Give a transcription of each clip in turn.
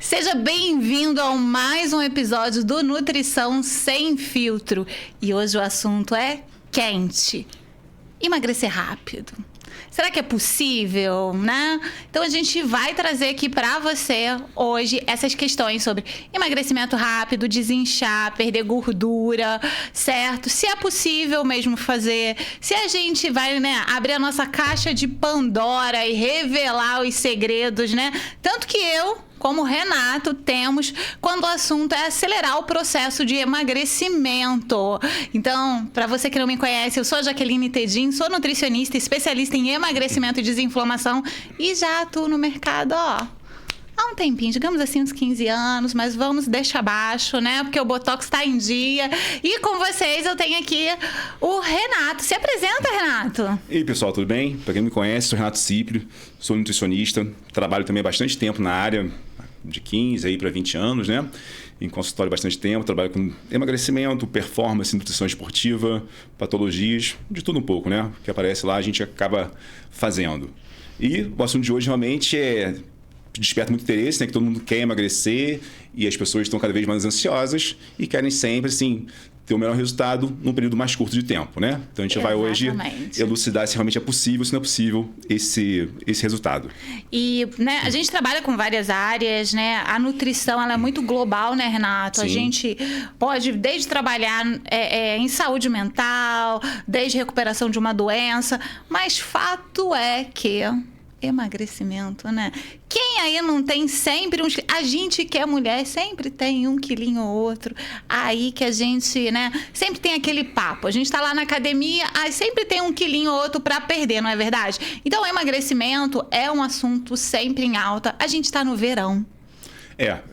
Seja bem-vindo a mais um episódio do Nutrição Sem Filtro. E hoje o assunto é quente. Emagrecer rápido. Será que é possível, né? Então a gente vai trazer aqui para você hoje essas questões sobre emagrecimento rápido, desinchar, perder gordura, certo? Se é possível mesmo fazer, se a gente vai, né, abrir a nossa caixa de Pandora e revelar os segredos, né? Tanto que eu, como o Renato, temos quando o assunto é acelerar o processo de emagrecimento. Então, para você que não me conhece, eu sou a Jaqueline Tedin, sou nutricionista, especialista em emagrecimento e desinflamação e já atuo no mercado, ó, há um tempinho, digamos assim, uns 15 anos, mas vamos deixar abaixo, né? Porque o Botox tá em dia. E com vocês eu tenho aqui o Renato. Se apresenta, Renato. E aí, pessoal, tudo bem? Para quem não me conhece, sou Renato Cipri, sou nutricionista, trabalho também há bastante tempo na área, de 15 aí para 20 anos, né? Em consultório bastante tempo, trabalho com emagrecimento, performance, nutrição esportiva, patologias, de tudo um pouco, né? O que aparece lá a gente acaba fazendo. E o assunto de hoje realmente desperta muito interesse, né? Que todo mundo quer emagrecer e as pessoas estão cada vez mais ansiosas e querem sempre, assim, ter o melhor resultado num período mais curto de tempo, né? Então a gente vai hoje elucidar se realmente é possível, se não é possível esse resultado. E, né, a gente trabalha com várias áreas, né? A nutrição, ela é muito global, né, Renato? Sim. A gente pode desde trabalhar em saúde mental, desde recuperação de uma doença, mas fato é que emagrecimento, né? Quem aí não tem sempre uns... A gente que é mulher sempre tem um quilinho ou outro. Aí que a gente, né? Sempre tem aquele papo. A gente tá lá na academia, aí sempre tem um quilinho ou outro pra perder, não é verdade? Então, o emagrecimento é um assunto sempre em alta. A gente tá no verão.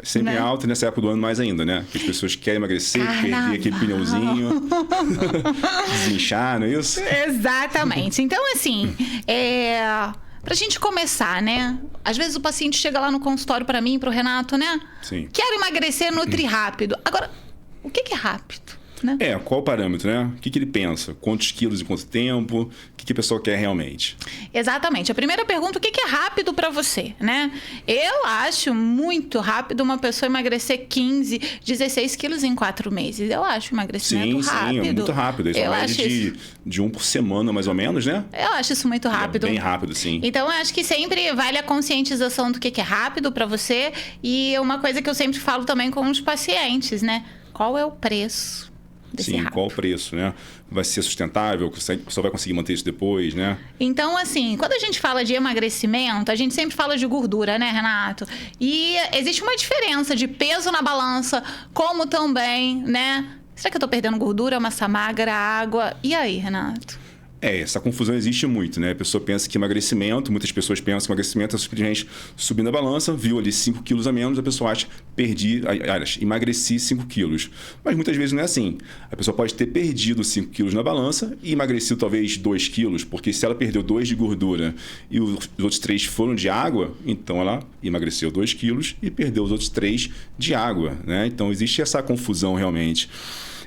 Sempre em alta e nessa época do ano mais ainda, né? Que as pessoas querem emagrecer, Carnaval. perder aquele pneuzinho, desinchar, não é isso? Exatamente. Então, assim, pra gente começar, né? Às vezes o paciente chega lá no consultório pra mim, pro Renato, né? Sim. Quero emagrecer, nutri rápido. Agora, o que é rápido, né? Qual o parâmetro, né? O que ele pensa? Quantos quilos em quanto tempo? O que a pessoa quer realmente? Exatamente. A primeira pergunta, o que é rápido pra você, né? Eu acho muito rápido uma pessoa emagrecer 15, 16 quilos em 4 meses. Eu acho emagrecimento rápido. Sim, é muito rápido. Isso é uma média de 1 por semana, mais ou menos, né? Eu acho isso muito rápido. Bem rápido, sim. Então, eu acho que sempre vale a conscientização do que é rápido pra você. E uma coisa que eu sempre falo também com os pacientes, né? Qual é o preço? Sim, qual o preço, né? Vai ser sustentável? Só vai conseguir manter isso depois, né? Então, assim, quando a gente fala de emagrecimento, a gente sempre fala de gordura, né, Renato? E existe uma diferença de peso na balança, como também, né? Será que eu tô perdendo gordura, massa magra, água? E aí, Renato? Essa confusão existe muito, né? A pessoa pensa que emagrecimento, muitas pessoas pensam que emagrecimento é simplesmente subir na balança, viu ali 5 quilos a menos, a pessoa acha, emagreci 5 quilos. Mas muitas vezes não é assim. A pessoa pode ter perdido 5 quilos na balança e emagrecido talvez 2 quilos, porque se ela perdeu 2 de gordura e os outros 3 foram de água, então ela emagreceu 2 quilos e perdeu os outros 3 de água, né? Então existe essa confusão realmente.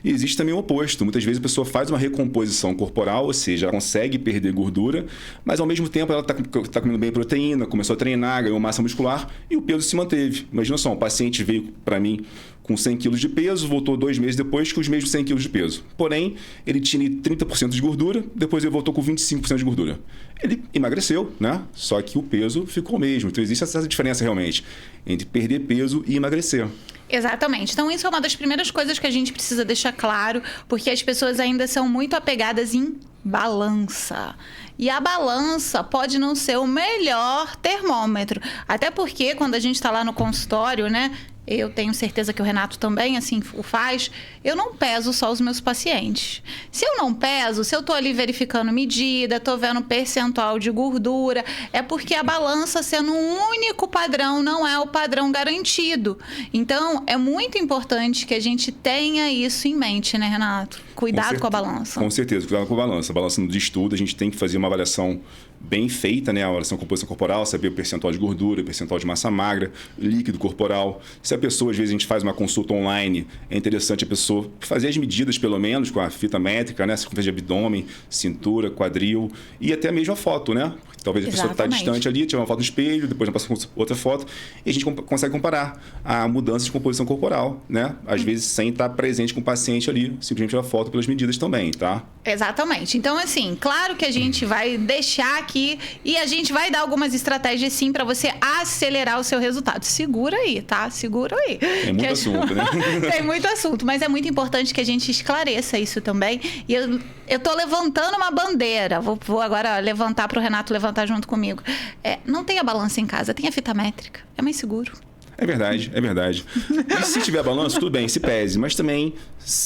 E existe também o oposto. Muitas vezes a pessoa faz uma recomposição corporal, ou seja, ela consegue perder gordura, mas ao mesmo tempo ela está comendo bem proteína, começou a treinar, ganhou massa muscular e o peso se manteve. Imagina só, um paciente veio para mim com 100 quilos de peso, voltou 2 meses depois com os mesmos 100 quilos de peso. Porém, ele tinha 30% de gordura, depois ele voltou com 25% de gordura. Ele emagreceu, né? Só que o peso ficou o mesmo. Então existe essa diferença realmente entre perder peso e emagrecer. Exatamente. Então, isso é uma das primeiras coisas que a gente precisa deixar claro, porque as pessoas ainda são muito apegadas em balança. E a balança pode não ser o melhor termômetro. Até porque, quando a gente está lá no consultório, né? Eu tenho certeza que o Renato também assim o faz. Eu não peso só os meus pacientes. Se eu não peso, se eu tô ali verificando medida, tô vendo percentual de gordura, é porque a balança sendo um único padrão não é o padrão garantido. Então, é muito importante que a gente tenha isso em mente, né, Renato? Cuidado com a balança. Com certeza, cuidado com a balança. A balança de estudo, a gente tem que fazer uma avaliação bem feita, né? A avaliação de composição corporal, saber o percentual de gordura, o percentual de massa magra, líquido corporal. Se a pessoa, às vezes, a gente faz uma consulta online, é interessante a pessoa fazer as medidas, pelo menos, com a fita métrica, né? Circunferência de abdômen, cintura, quadril e até mesmo a foto, né? Talvez a pessoa está distante ali, tira uma foto no espelho, depois já passa outra foto, e a gente consegue comparar a mudança de composição corporal, né? Às vezes sem estar presente com o paciente ali, simplesmente tirar foto pelas medidas também, tá? Exatamente. Então, assim, claro que a gente vai deixar aqui e a gente vai dar algumas estratégias, sim, para você acelerar o seu resultado. Segura aí, tá? Segura aí. Tem muito assunto, né? Tem muito assunto, mas é muito importante que a gente esclareça isso também. E eu tô levantando uma bandeira. Vou agora levantar para o Renato levantar junto comigo. Não tenha balança em casa, tenha fita métrica. É mais seguro. É verdade, é verdade. E se tiver balanço, tudo bem, se pese. Mas também,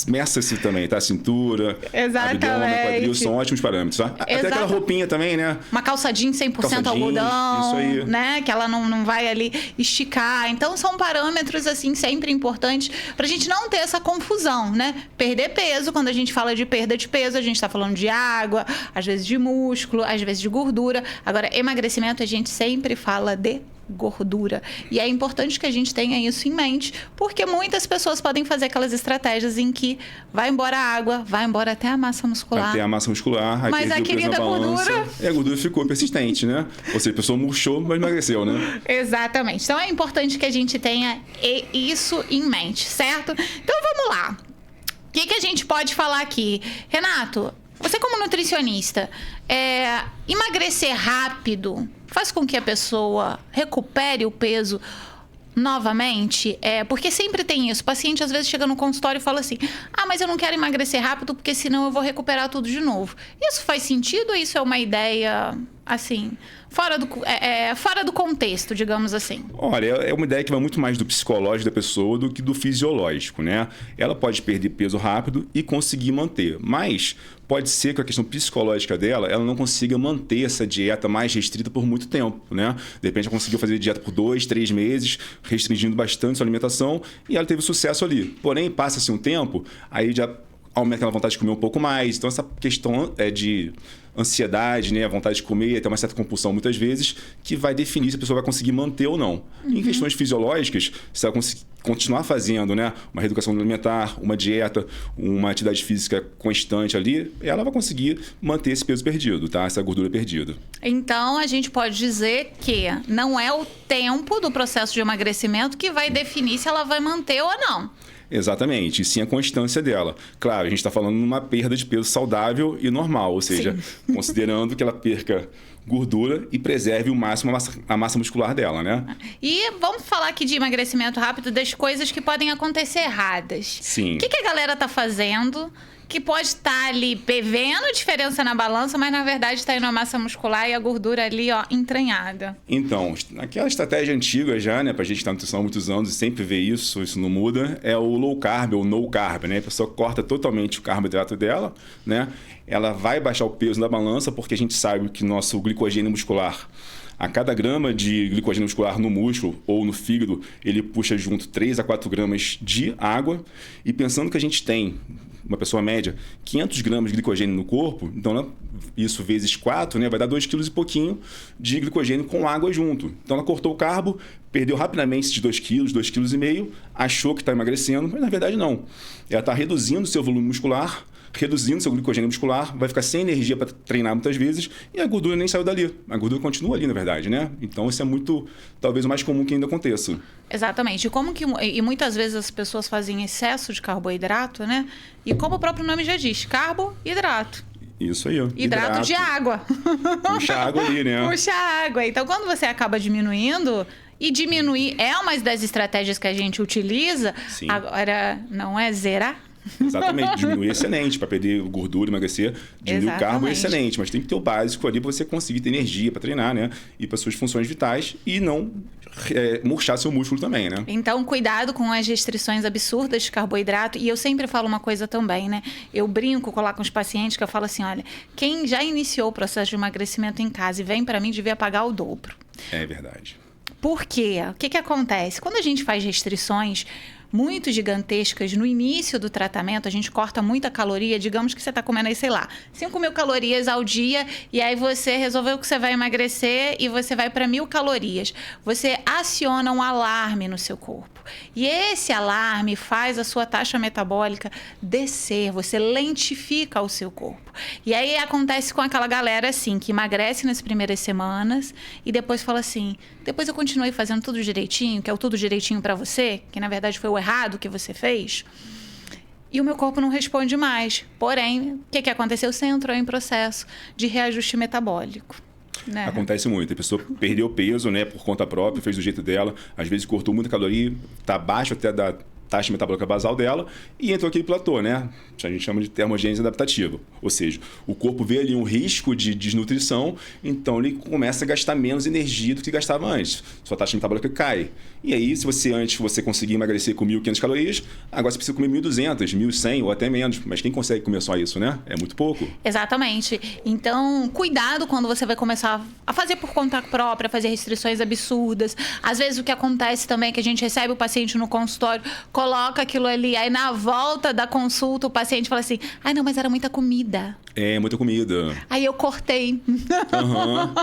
meça-se também, tá? Cintura, abdômen, quadril, são ótimos parâmetros, tá? Até aquela roupinha também, né? Uma calça jeans 100% algodão, isso aí. né? Que ela não vai ali esticar. Então, são parâmetros, assim, sempre importantes pra gente não ter essa confusão, né? Perder peso, quando a gente fala de perda de peso, a gente tá falando de água, às vezes de músculo, às vezes de gordura. Agora, emagrecimento, a gente sempre fala de gordura. E é importante que a gente tenha isso em mente, porque muitas pessoas podem fazer aquelas estratégias em que vai embora a água, vai embora até a massa muscular. Até a massa muscular. Mas a querida gordura... E a gordura ficou persistente, né? Ou seja, a pessoa murchou, mas emagreceu, né? Exatamente. Então, é importante que a gente tenha isso em mente, certo? Então, vamos lá. O que a gente pode falar aqui? Renato, você como nutricionista, emagrecer rápido faz com que a pessoa recupere o peso novamente? Porque sempre tem isso. O paciente às vezes chega no consultório e fala assim: mas eu não quero emagrecer rápido porque senão eu vou recuperar tudo de novo. Isso faz sentido ou isso é uma ideia, assim, fora do contexto, digamos assim? Olha, é uma ideia que vai muito mais do psicológico da pessoa do que do fisiológico, né? Ela pode perder peso rápido e conseguir manter, mas pode ser que a questão psicológica dela, ela não consiga manter essa dieta mais restrita por muito tempo, né? De repente ela conseguiu fazer dieta por 2, 3 meses, restringindo bastante sua alimentação e ela teve sucesso ali. Porém, passa-se um tempo, aí já aumenta aquela vontade de comer um pouco mais. Então, essa questão de ansiedade, né? A vontade de comer, até uma certa compulsão muitas vezes, que vai definir se a pessoa vai conseguir manter ou não. Em questões fisiológicas, se ela continuar fazendo, né, uma reeducação alimentar, uma dieta, uma atividade física constante ali, ela vai conseguir manter esse peso perdido, tá? Essa gordura perdida. Então, a gente pode dizer que não é o tempo do processo de emagrecimento que vai definir se ela vai manter ou não. Exatamente, e sim a constância dela. Claro, a gente está falando numa perda de peso saudável e normal, ou seja, considerando que ela perca gordura e preserve o máximo a massa muscular dela, né? E vamos falar aqui de emagrecimento rápido, das coisas que podem acontecer erradas. Sim. O que a galera tá fazendo que pode estar ali vendo diferença na balança, mas na verdade está indo a massa muscular e a gordura ali, ó, entranhada? Então, aquela estratégia antiga já, né, pra gente estar na nutrição há muitos anos e sempre ver isso não muda, é o low carb ou no carb, né? A pessoa corta totalmente o carboidrato dela, né? Ela vai baixar o peso na balança porque a gente sabe que nosso glicogênio muscular, a cada grama de glicogênio muscular no músculo ou no fígado, ele puxa junto 3 a 4 gramas de água. E pensando que a gente tem, uma pessoa média, 500 gramas de glicogênio no corpo, então isso vezes 4, né, vai dar 2 quilos e pouquinho de glicogênio com água junto. Então ela cortou o carbo, perdeu rapidamente esses 2 quilos, 2,5 quilos, achou que está emagrecendo, mas na verdade não. Ela está reduzindo o seu volume muscular, reduzindo seu glicogênio muscular, vai ficar sem energia para treinar muitas vezes e a gordura nem saiu dali. A gordura continua ali, na verdade, né? Então, isso é talvez o mais comum que ainda aconteça. Exatamente. E muitas vezes as pessoas fazem excesso de carboidrato, né? E como o próprio nome já diz, carboidrato. Isso aí. Hidrato de água. Puxa água ali, né? Puxa água. Então, quando você acaba diminuindo... E diminuir é uma das estratégias que a gente utiliza. Sim. Agora, não é zerar? Exatamente, diminuir é excelente para perder gordura, emagrecer, diminuir o carbo é excelente, mas tem que ter o básico ali para você conseguir ter energia para treinar, né? E para suas funções vitais e não murchar seu músculo também, né? Então, cuidado com as restrições absurdas de carboidrato. E eu sempre falo uma coisa também, né? Eu brinco com os pacientes que eu falo assim, olha, quem já iniciou o processo de emagrecimento em casa e vem para mim devia pagar o dobro. É verdade. Por quê? O que acontece? Quando a gente faz restrições, muito gigantescas no início do tratamento, a gente corta muita caloria, digamos que você está comendo aí, sei lá, 5.000 calorias ao dia, e aí você resolveu que você vai emagrecer e você vai para 1.000 calorias. Você aciona um alarme no seu corpo. E esse alarme faz a sua taxa metabólica descer, você lentifica o seu corpo. E aí acontece com aquela galera assim, que emagrece nas primeiras semanas e depois fala assim, depois eu continuei fazendo tudo direitinho, que é o tudo direitinho para você, que na verdade foi o errado que você fez, e o meu corpo não responde mais. Porém, o que aconteceu? Você entrou em processo de reajuste metabólico. Né? Acontece muito. A pessoa perdeu peso, né, por conta própria, fez do jeito dela, às vezes cortou muita caloria, está abaixo até da taxa metabólica basal dela e entrou aquele platô, né? A gente chama de termogênese adaptativa. Ou seja, o corpo vê ali um risco de desnutrição, então ele começa a gastar menos energia do que gastava antes. Sua taxa metabólica cai. E aí, se você antes você conseguia emagrecer com 1.500 calorias, agora você precisa comer 1.200, 1.100 ou até menos. Mas quem consegue comer só isso, né? É muito pouco. Exatamente. Então, cuidado quando você vai começar a fazer por conta própria, fazer restrições absurdas. Às vezes o que acontece também é que a gente recebe o paciente no consultório, coloca aquilo ali, aí na volta da consulta o paciente fala assim, ai não, mas era muita comida. É, muita comida. Aí eu cortei. Uhum.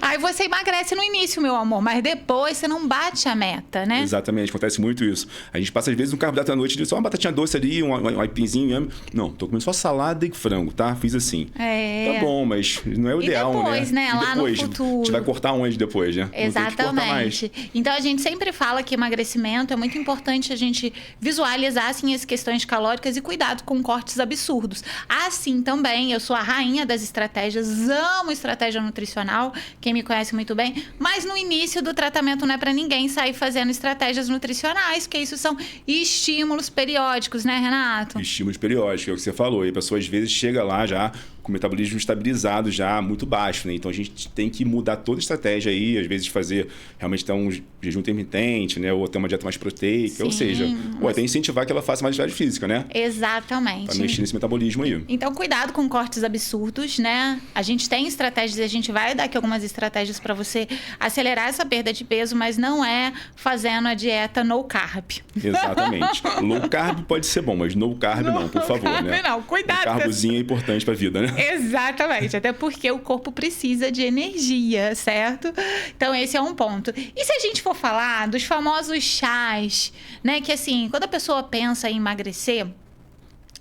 Aí você emagrece no início, meu amor, mas depois você não bate a meta, né? Exatamente, acontece muito isso. A gente passa às vezes um carboidrato à noite, só uma batatinha doce ali, um aipinzinho. Não, tô comendo só salada e frango, tá? Fiz assim. É. Tá bom, mas não é o ideal, depois, né? E Lá depois, no futuro. A gente vai cortar onde depois, né? Exatamente. Então a gente sempre fala que emagrecimento é muito importante a gente visualizar assim, as questões calóricas e cuidado com cortes absurdos. Assim também, eu sou a rainha das estratégias, amo estratégia nutricional, quem me conhece muito bem, mas no início do tratamento não é para ninguém sair fazendo estratégias nutricionais, porque isso são estímulos periódicos, né, Renato? Estímulos periódicos, é o que você falou. E a pessoa às vezes chega lá já com o metabolismo estabilizado já muito baixo, né? Então a gente tem que mudar toda a estratégia aí, às vezes fazer realmente ter um jejum intermitente, né? Ou ter uma dieta mais proteica, Sim, ou seja, ou até incentivar que ela faça mais atividade física, né? Exatamente. Para mexer nesse metabolismo aí. Então, cuidado com cortes absurdos, né? A gente tem estratégias, a gente vai dar aqui algumas estratégias para você acelerar essa perda de peso, mas não é fazendo a dieta no carb. Exatamente. Low carb pode ser bom, mas no carb não, por favor, carb né? Não, cuidado. O carbozinho é importante para a vida, né? Exatamente, até porque o corpo precisa de energia, certo? Então esse é um ponto. E se a gente for falar dos famosos chás, né? Que assim, quando a pessoa pensa em emagrecer,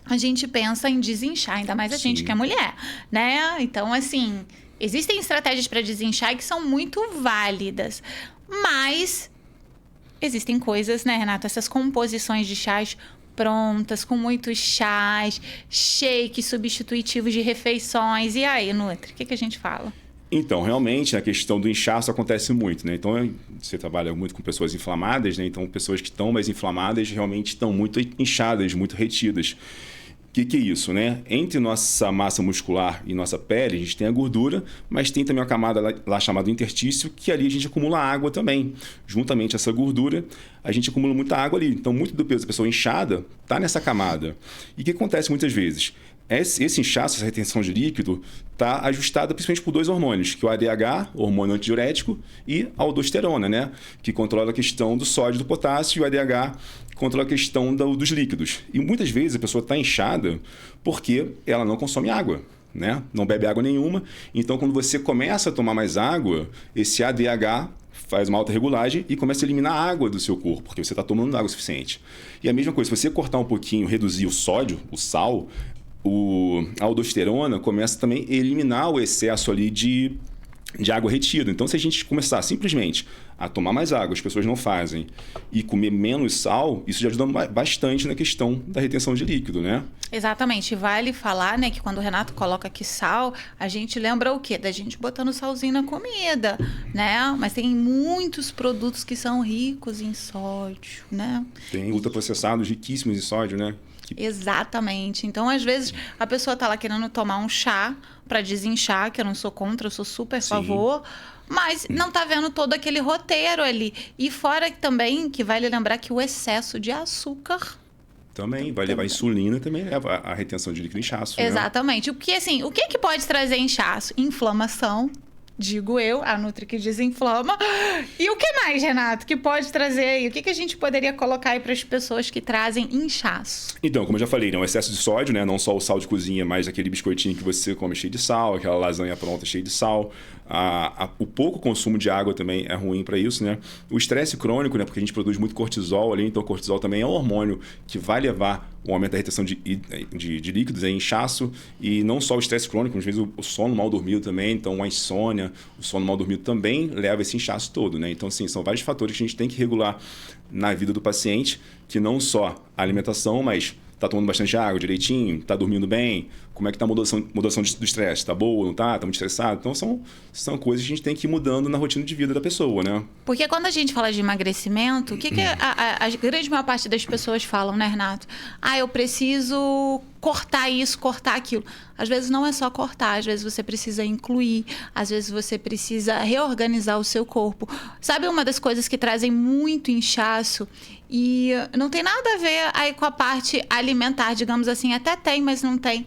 a gente pensa em desinchar, ainda mais a gente que é mulher, né? Então, assim, existem estratégias para desinchar que são muito válidas, mas existem coisas, né, Renato? Essas composições de chás prontas, com muitos chás, shakes substitutivos de refeições. E aí, Nutri, o que a gente fala? Então, realmente, a questão do inchaço acontece muito, né? Então, você trabalha muito com pessoas inflamadas, né? Então, pessoas que estão mais inflamadas realmente estão muito inchadas, muito retidas. O que é isso, né? Entre nossa massa muscular e nossa pele, a gente tem a gordura, mas tem também uma camada lá chamada interstício, que ali a gente acumula água também. Juntamente a essa gordura, a gente acumula muita água ali. Então, muito do peso da pessoa inchada está nessa camada. E o que acontece muitas vezes? Esse inchaço, essa retenção de líquido, está ajustada principalmente por dois hormônios, que é o ADH, hormônio antidiurético, e a aldosterona, né? Que controla a questão do sódio e do potássio, e o ADH controla a questão dos líquidos. E muitas vezes a pessoa está inchada porque ela não consome água, né? Não bebe água nenhuma. Então, quando você começa a tomar mais água, esse ADH faz uma alta regulagem e começa a eliminar a água do seu corpo, porque você está tomando água suficiente. E a mesma coisa, se você cortar um pouquinho, reduzir o sódio, o sal, a aldosterona começa também a eliminar o excesso ali de água retida. Então, se a gente começar simplesmente a tomar mais água, as pessoas não fazem, e comer menos sal, isso já ajuda bastante na questão da retenção de líquido, né? Exatamente. Vale falar, né, que quando o Renato coloca aqui sal, a gente lembra o quê? Da gente botando salzinho na comida, né? Mas tem muitos produtos que são ricos em sódio, né? Tem ultraprocessados riquíssimos em sódio, né? Exatamente. Então, às vezes, a pessoa tá lá querendo tomar um chá para desinchar, que eu não sou contra, eu sou super a favor, mas não tá vendo todo aquele roteiro ali. E fora também, que vale lembrar que o excesso de açúcar também vai levar insulina, também leva a retenção de líquido e inchaço. Exatamente. Né? Porque, assim, o que pode trazer inchaço? Inflamação, digo eu, a Nutri que desinflama. E o que mais, Renato, que pode trazer aí? O que a gente poderia colocar aí para as pessoas que trazem inchaço? Então, como eu já falei, né, o excesso de sódio, né, não só o sal de cozinha, mas aquele biscoitinho que você come cheio de sal, aquela lasanha pronta cheia de sal. O pouco consumo de água também é ruim para isso, né? O estresse crônico, né, porque a gente produz muito cortisol ali, então o cortisol também é um hormônio que vai levar o aumento da retenção de líquidos, inchaço, e não só o estresse crônico, às vezes o sono mal dormido também, então a insônia, o sono mal dormido também leva esse inchaço todo, né? Então, assim, são vários fatores que a gente tem que regular na vida do paciente, que não só a alimentação, mas tá tomando bastante água direitinho, tá dormindo bem, como é que tá a mudança do estresse, tá boa, não tá muito estressado? Então são coisas que a gente tem que ir mudando na rotina de vida da pessoa, né? Porque quando a gente fala de emagrecimento, o que a grande maior parte das pessoas falam, né, Renato? Eu preciso cortar isso, cortar aquilo. Às vezes não é só cortar, às vezes você precisa incluir, às vezes você precisa reorganizar o seu corpo. Sabe uma das coisas que trazem muito inchaço e não tem nada a ver aí com a parte alimentar, digamos assim, até tem, mas não tem.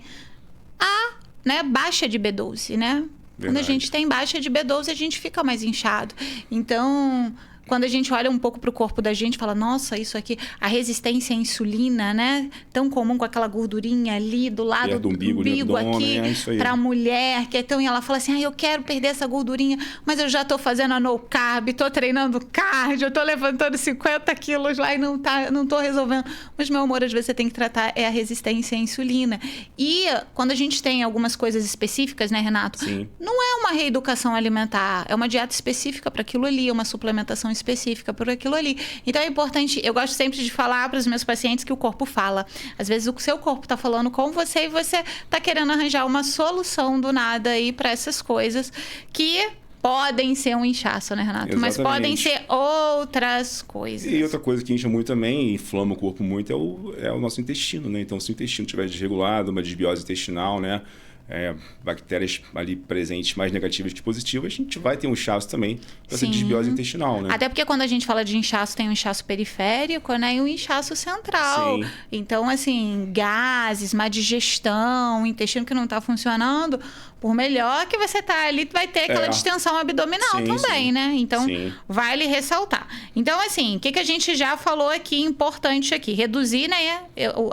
Baixa de B12, né? Verdade. Quando a gente tem baixa de B12, a gente fica mais inchado. Então, quando a gente olha um pouco para o corpo da gente, fala, nossa, isso aqui, a resistência à insulina, né? Tão comum com aquela gordurinha ali do lado do umbigo aqui, para a mulher, que então, e ela fala assim, eu quero perder essa gordurinha, mas eu já tô fazendo a no carb, tô treinando cardio, eu tô levantando 50 quilos lá e não tô resolvendo. Mas, meu amor, às vezes você tem que tratar a resistência à insulina. E quando a gente tem algumas coisas específicas, né, Renato? Sim. Não é uma reeducação alimentar, é uma dieta específica para aquilo ali, uma suplementação específica por aquilo ali. Então é importante, eu gosto sempre de falar para os meus pacientes que o corpo fala. Às vezes o seu corpo está falando com você e você está querendo arranjar uma solução do nada aí para essas coisas que podem ser um inchaço, né, Renato? Exatamente. Mas podem ser outras coisas. E outra coisa que incha muito também, inflama o corpo muito, é o nosso intestino, né? Então, se o intestino estiver desregulado, uma desbiose intestinal, né? Bactérias ali presentes mais negativas que positivas, a gente vai ter um inchaço também para essa desbiose intestinal, né? Até porque quando a gente fala de inchaço, tem um inchaço periférico, né? E um inchaço central. Sim. Então, assim, gases, má digestão, intestino que não está funcionando, por melhor que você tá ali, vai ter aquela distensão abdominal também, né? Então, vale ressaltar. Então, assim, o que a gente já falou aqui, importante aqui? Reduzir, né?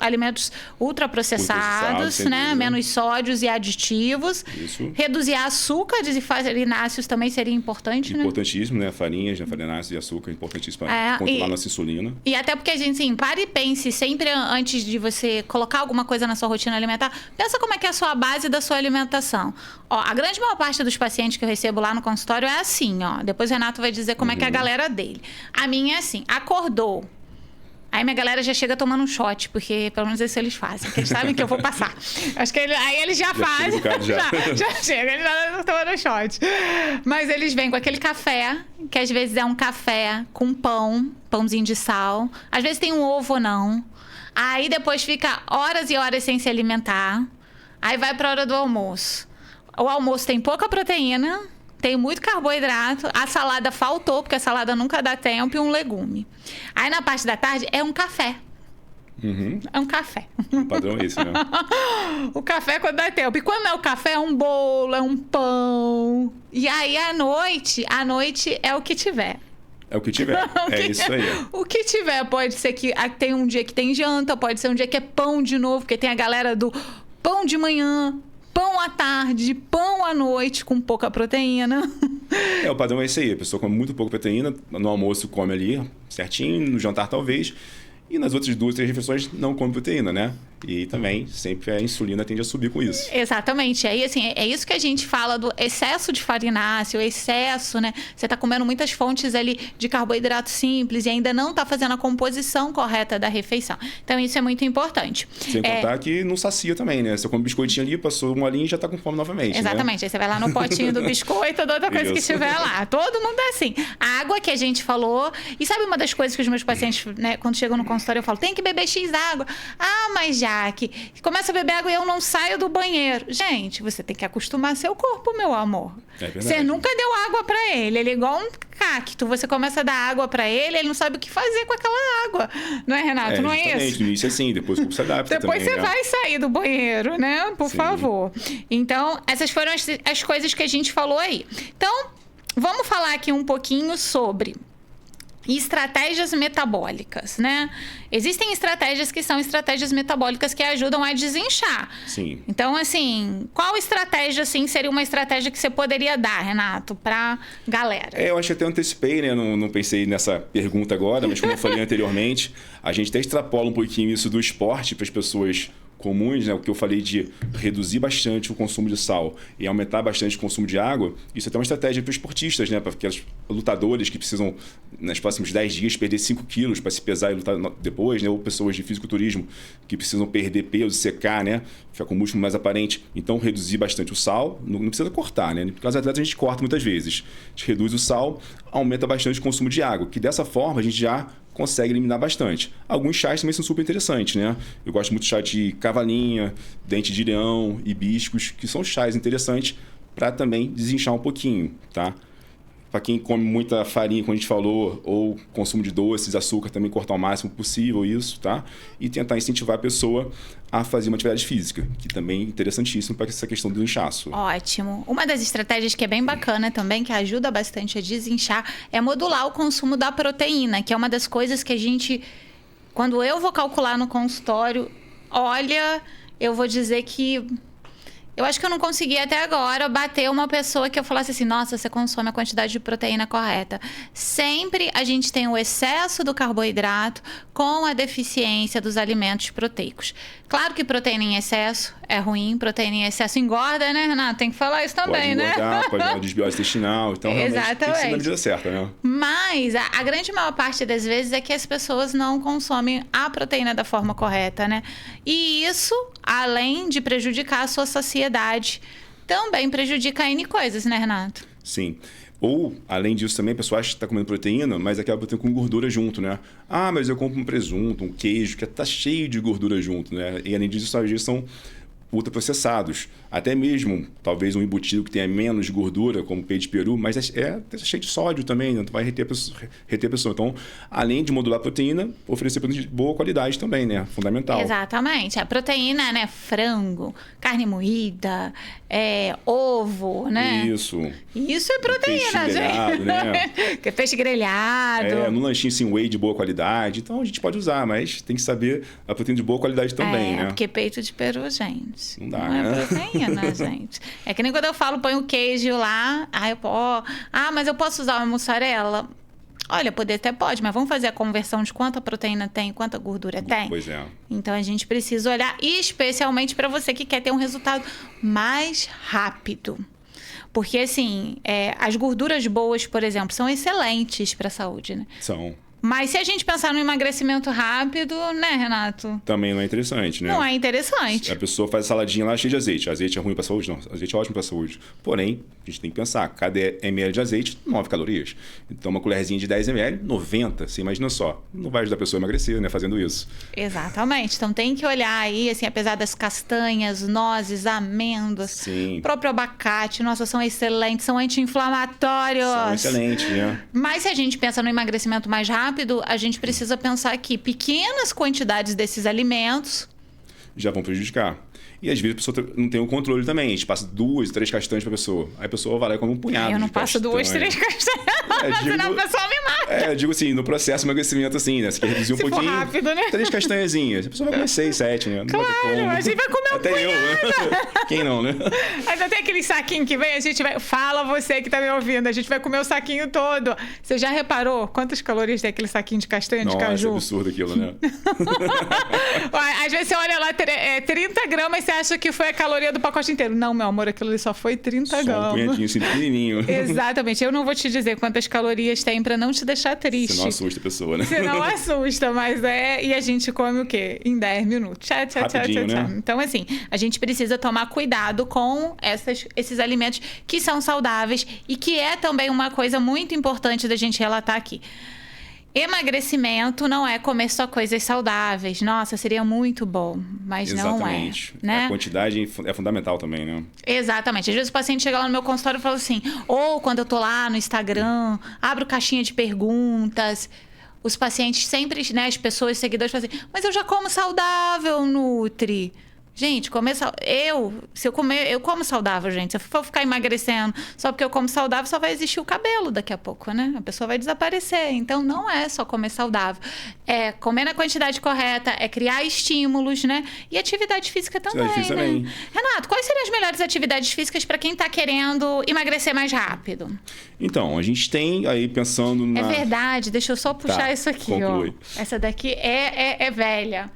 Alimentos ultraprocessados, né? Menos sódios e aditivos. Isso. Reduzir açúcares e farináceos também seria importante, né? Importantíssimo, né? Farinhas, farináceos e açúcar, importantíssimo para controlar nossa insulina. E até porque a gente, assim, pare e pense sempre antes de você colocar alguma coisa na sua rotina alimentar, pensa como é que é a sua base da sua alimentação. A grande maior parte dos pacientes que eu recebo lá no consultório é assim, Depois o Renato vai dizer como é que é a galera dele. A minha é assim, acordou. Aí minha galera já chega tomando um shot, porque pelo menos isso eles fazem, porque eles sabem que eu vou passar. Acho que aí eles já fazem. Já chega, eles já estão tomando shot. Mas eles vêm com aquele café, que às vezes é um café com pãozinho de sal. Às vezes tem um ovo ou não. Aí depois fica horas e horas sem se alimentar. Aí vai para a hora do almoço. O almoço tem pouca proteína, tem muito carboidrato, a salada faltou, porque a salada nunca dá tempo, e um legume. Aí na parte da tarde é um café. É um café. O padrão é esse, né? O café é quando dá tempo. E quando é o café, é um bolo, é um pão. E aí à noite é o que tiver. É o que tiver. Isso aí. O que tiver. Pode ser que tem um dia que tem janta, pode ser um dia que é pão de novo, porque tem a galera do pão de manhã, pão à tarde, pão à noite com pouca proteína. O padrão é esse aí. A pessoa come muito pouca proteína, no almoço come ali certinho, no jantar talvez, e nas outras 2, 3 refeições não come proteína, né? E também sempre a insulina tende a subir com isso. Exatamente. Aí, assim, é isso que a gente fala do excesso de farináceo, excesso, né? Você está comendo muitas fontes ali de carboidrato simples e ainda não está fazendo a composição correta da refeição. Então, isso é muito importante. Sem contar que não sacia também, né? Você come biscoitinho ali, passou uma linha e já está com fome novamente, exatamente. Né? Aí você vai lá no potinho do biscoito ou da outra coisa que estiver lá. Todo mundo é assim. A água que a gente falou... E sabe uma das coisas que os meus pacientes, né, quando chegam no consultório, eu falo, tem que beber X água. Mas Jaque, começa a beber água e eu não saio do banheiro. Gente, você tem que acostumar seu corpo, meu amor. É verdade. Você nunca deu água pra ele. Ele é igual um cacto, você começa a dar água para ele não sabe o que fazer com aquela água. Não é, Renato? Não é isso? No início é assim, depois o corpo se adapta Depois também, você vai sair do banheiro, né? Por favor. Então, essas foram as coisas que a gente falou aí. Então, vamos falar aqui um pouquinho sobre estratégias metabólicas, né? Existem estratégias que são estratégias metabólicas que ajudam a desinchar. Sim. Então, assim, qual estratégia, assim, seria uma estratégia que você poderia dar, Renato, pra galera? Eu acho que até antecipei, né? Não pensei nessa pergunta agora, mas como eu falei anteriormente, a gente até extrapola um pouquinho isso do esporte para as pessoas comuns, né? O que eu falei de reduzir bastante o consumo de sal e aumentar bastante o consumo de água, isso é até uma estratégia para os esportistas, né? Para aqueles lutadores que precisam, nos próximos 10 dias, perder 5 quilos para se pesar e lutar depois, né? Ou pessoas de fisiculturismo que precisam perder peso, secar, né? Ficar com o músculo mais aparente. Então, reduzir bastante o sal, não precisa cortar, né? Porque os atletas a gente corta muitas vezes. A gente reduz o sal, aumenta bastante o consumo de água, que dessa forma a gente já consegue eliminar bastante. Alguns chás também são super interessantes, né? Eu gosto muito de chá de cavalinha, dente de leão, hibiscos, que são chás interessantes para também desinchar um pouquinho, tá? Para quem come muita farinha, como a gente falou, ou consumo de doces, açúcar, também cortar o máximo possível isso, tá? E tentar incentivar a pessoa a fazer uma atividade física, que também é interessantíssimo para essa questão do inchaço. Ótimo. Uma das estratégias que é bem bacana também, que ajuda bastante a desinchar, é modular o consumo da proteína, que é uma das coisas que a gente, quando eu vou calcular no consultório, olha, eu vou dizer que eu acho que eu não consegui até agora bater uma pessoa que eu falasse assim, nossa, você consome a quantidade de proteína correta. Sempre a gente tem o excesso do carboidrato com a deficiência dos alimentos proteicos. Claro que proteína em excesso é ruim, proteína em excesso engorda, né, Renato? Tem que falar isso também, pode engordar, né? Pode dar uma desbiose intestinal, então realmente tem que ser na medida certa, né? Mas a grande maior parte das vezes é que as pessoas não consomem a proteína da forma correta, né? E isso, além de prejudicar a sua saciedade, também prejudica N coisas, né, Renato? Sim. Ou, além disso também, a pessoa acha que está comendo proteína, mas aquela proteína com gordura junto, né? Ah, mas eu compro um presunto, um queijo, que está cheio de gordura junto, né? E além disso, às vezes são ultraprocessados. Até mesmo, talvez um embutido que tenha menos gordura, como peito de peru, mas é cheio de sódio também, né? Vai reter a pessoa. Então, além de modular a proteína, oferecer proteína de boa qualidade também, né? Fundamental. Exatamente. A proteína, né? Frango, carne moída, ovo, né? Isso. Isso é proteína, peixe grelhado, né? Peixe grelhado. No lanchinho assim, whey de boa qualidade. Então, a gente pode usar, mas tem que saber a proteína de boa qualidade também, né? Porque peito de peru, gente, não dá, não né? É proteína, gente. É que nem quando eu falo, põe o queijo lá, mas eu posso usar uma mussarela? Olha, poder até pode, mas vamos fazer a conversão de quanta proteína tem, quanta gordura tem? Pois é. Então, a gente precisa olhar, especialmente para você que quer ter um resultado mais rápido. Porque, assim, as gorduras boas, por exemplo, são excelentes para a saúde, né? São. Mas se a gente pensar no emagrecimento rápido, né, Renato? Também não é interessante, né? Não é interessante. A pessoa faz saladinha lá cheia de azeite. Azeite é ruim para a saúde? Não. Azeite é ótimo para a saúde. Porém, a gente tem que pensar, cada ml de azeite, 9 calorias. Então, uma colherzinha de 10 ml, 90. Você imagina só. Não vai ajudar a pessoa a emagrecer, né? Fazendo isso. Exatamente. Então, tem que olhar aí, assim, apesar das castanhas, nozes, amêndoas, Sim. próprio abacate, nossa, são excelentes, são anti-inflamatórios. São excelentes, né? Mas se a gente pensa no emagrecimento mais rápido, a gente precisa pensar que pequenas quantidades desses alimentos já vão prejudicar. E às vezes a pessoa não tem o controle também. A gente passa 2, 3 castanhas para a pessoa. Aí a pessoa vai lá e come um punhado. Eu não passo 2, 3 castanhas. Senão a pessoa me mata. Eu digo assim, no processo de emagrecimento, assim, né? Você quer reduzir um pouquinho. For rápido, né? 3 castanhazinhas. A pessoa vai comer 6, 7, né? Não claro, vai ter como. a gente vai comer um punhado. Até eu, né? Quem não, né? Ainda tem aquele saquinho que vem, a gente vai... Fala você que tá me ouvindo, a gente vai comer o saquinho todo. Você já reparou quantas calorias tem aquele saquinho de castanha de caju? Nossa, é absurdo aquilo, né? Às vezes você olha lá, 30 gramas, você acha que foi a caloria do pacote inteiro. Não, meu amor, aquilo ali só foi 30 gramas. Só um punhadinho assim, pequenininho. Exatamente. Eu não vou te dizer quantas calorias tem pra não te deixar triste. Você não assusta a pessoa, né? Você não assusta, mas E a gente come o quê? Em 10 minutos. Tchau. Né? Então, assim, a gente precisa tomar cuidado com esses alimentos que são saudáveis e que é também uma coisa muito importante da gente relatar aqui. Emagrecimento não é comer só coisas saudáveis. Nossa, seria muito bom, mas Exatamente. não é, né? A quantidade é fundamental também, né? Exatamente. Às vezes o paciente chega lá no meu consultório e fala assim, ou quando eu tô lá no Instagram, abro caixinha de perguntas, os pacientes sempre, né, as pessoas, os seguidores falam assim, mas eu já como saudável, Nutri. Gente, se eu comer, eu como saudável, gente. Se eu for ficar emagrecendo só porque eu como saudável, só vai existir o cabelo daqui a pouco, né? A pessoa vai desaparecer. Então, não é só comer saudável. É comer na quantidade correta, é criar estímulos, né? E atividade física também, Atividade né? também. Renato, quais seriam as melhores atividades físicas para quem tá querendo emagrecer mais rápido? Então, a gente tem aí pensando na... É verdade, deixa eu só puxar Tá, isso aqui, conclui. ó. Essa daqui é velha.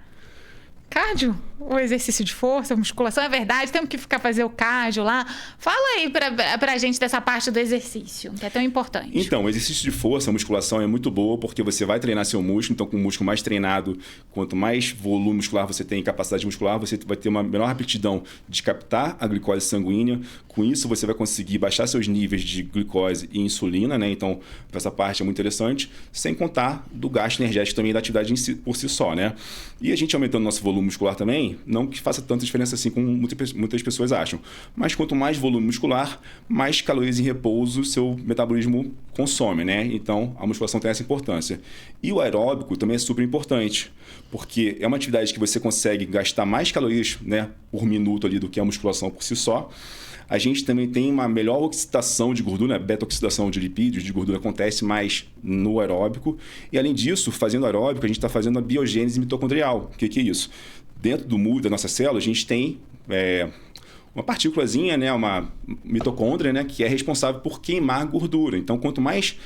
Cardio, o exercício de força, musculação, é verdade, temos que fazer o cardio lá. Fala aí pra gente dessa parte do exercício, que é tão importante. Então, o exercício de força, a musculação é muito boa porque você vai treinar seu músculo. Então, com o músculo mais treinado, quanto mais volume muscular você tem, capacidade muscular, você vai ter uma melhor aptidão de captar a glicose sanguínea. Com isso, você vai conseguir baixar seus níveis de glicose e insulina, né? Então, essa parte é muito interessante, sem contar do gasto energético também da atividade por si só, né? E a gente aumentando nosso volume muscular também, não que faça tanta diferença assim como muitas pessoas acham. Mas quanto mais volume muscular, mais calorias em repouso seu metabolismo consome, né? Então, a musculação tem essa importância. E o aeróbico também é super importante, porque é uma atividade que você consegue gastar mais calorias, né, por minuto ali do que a musculação por si só. A gente também tem uma melhor oxidação de gordura, beta-oxidação de lipídios, de gordura acontece mais no aeróbico. E além disso, fazendo aeróbico, a gente está fazendo a biogênese mitocondrial. O que é isso? Dentro do músculo da nossa célula, a gente tem uma partículazinha, né, uma mitocôndria, né, que é responsável por queimar gordura. Então, quanto mais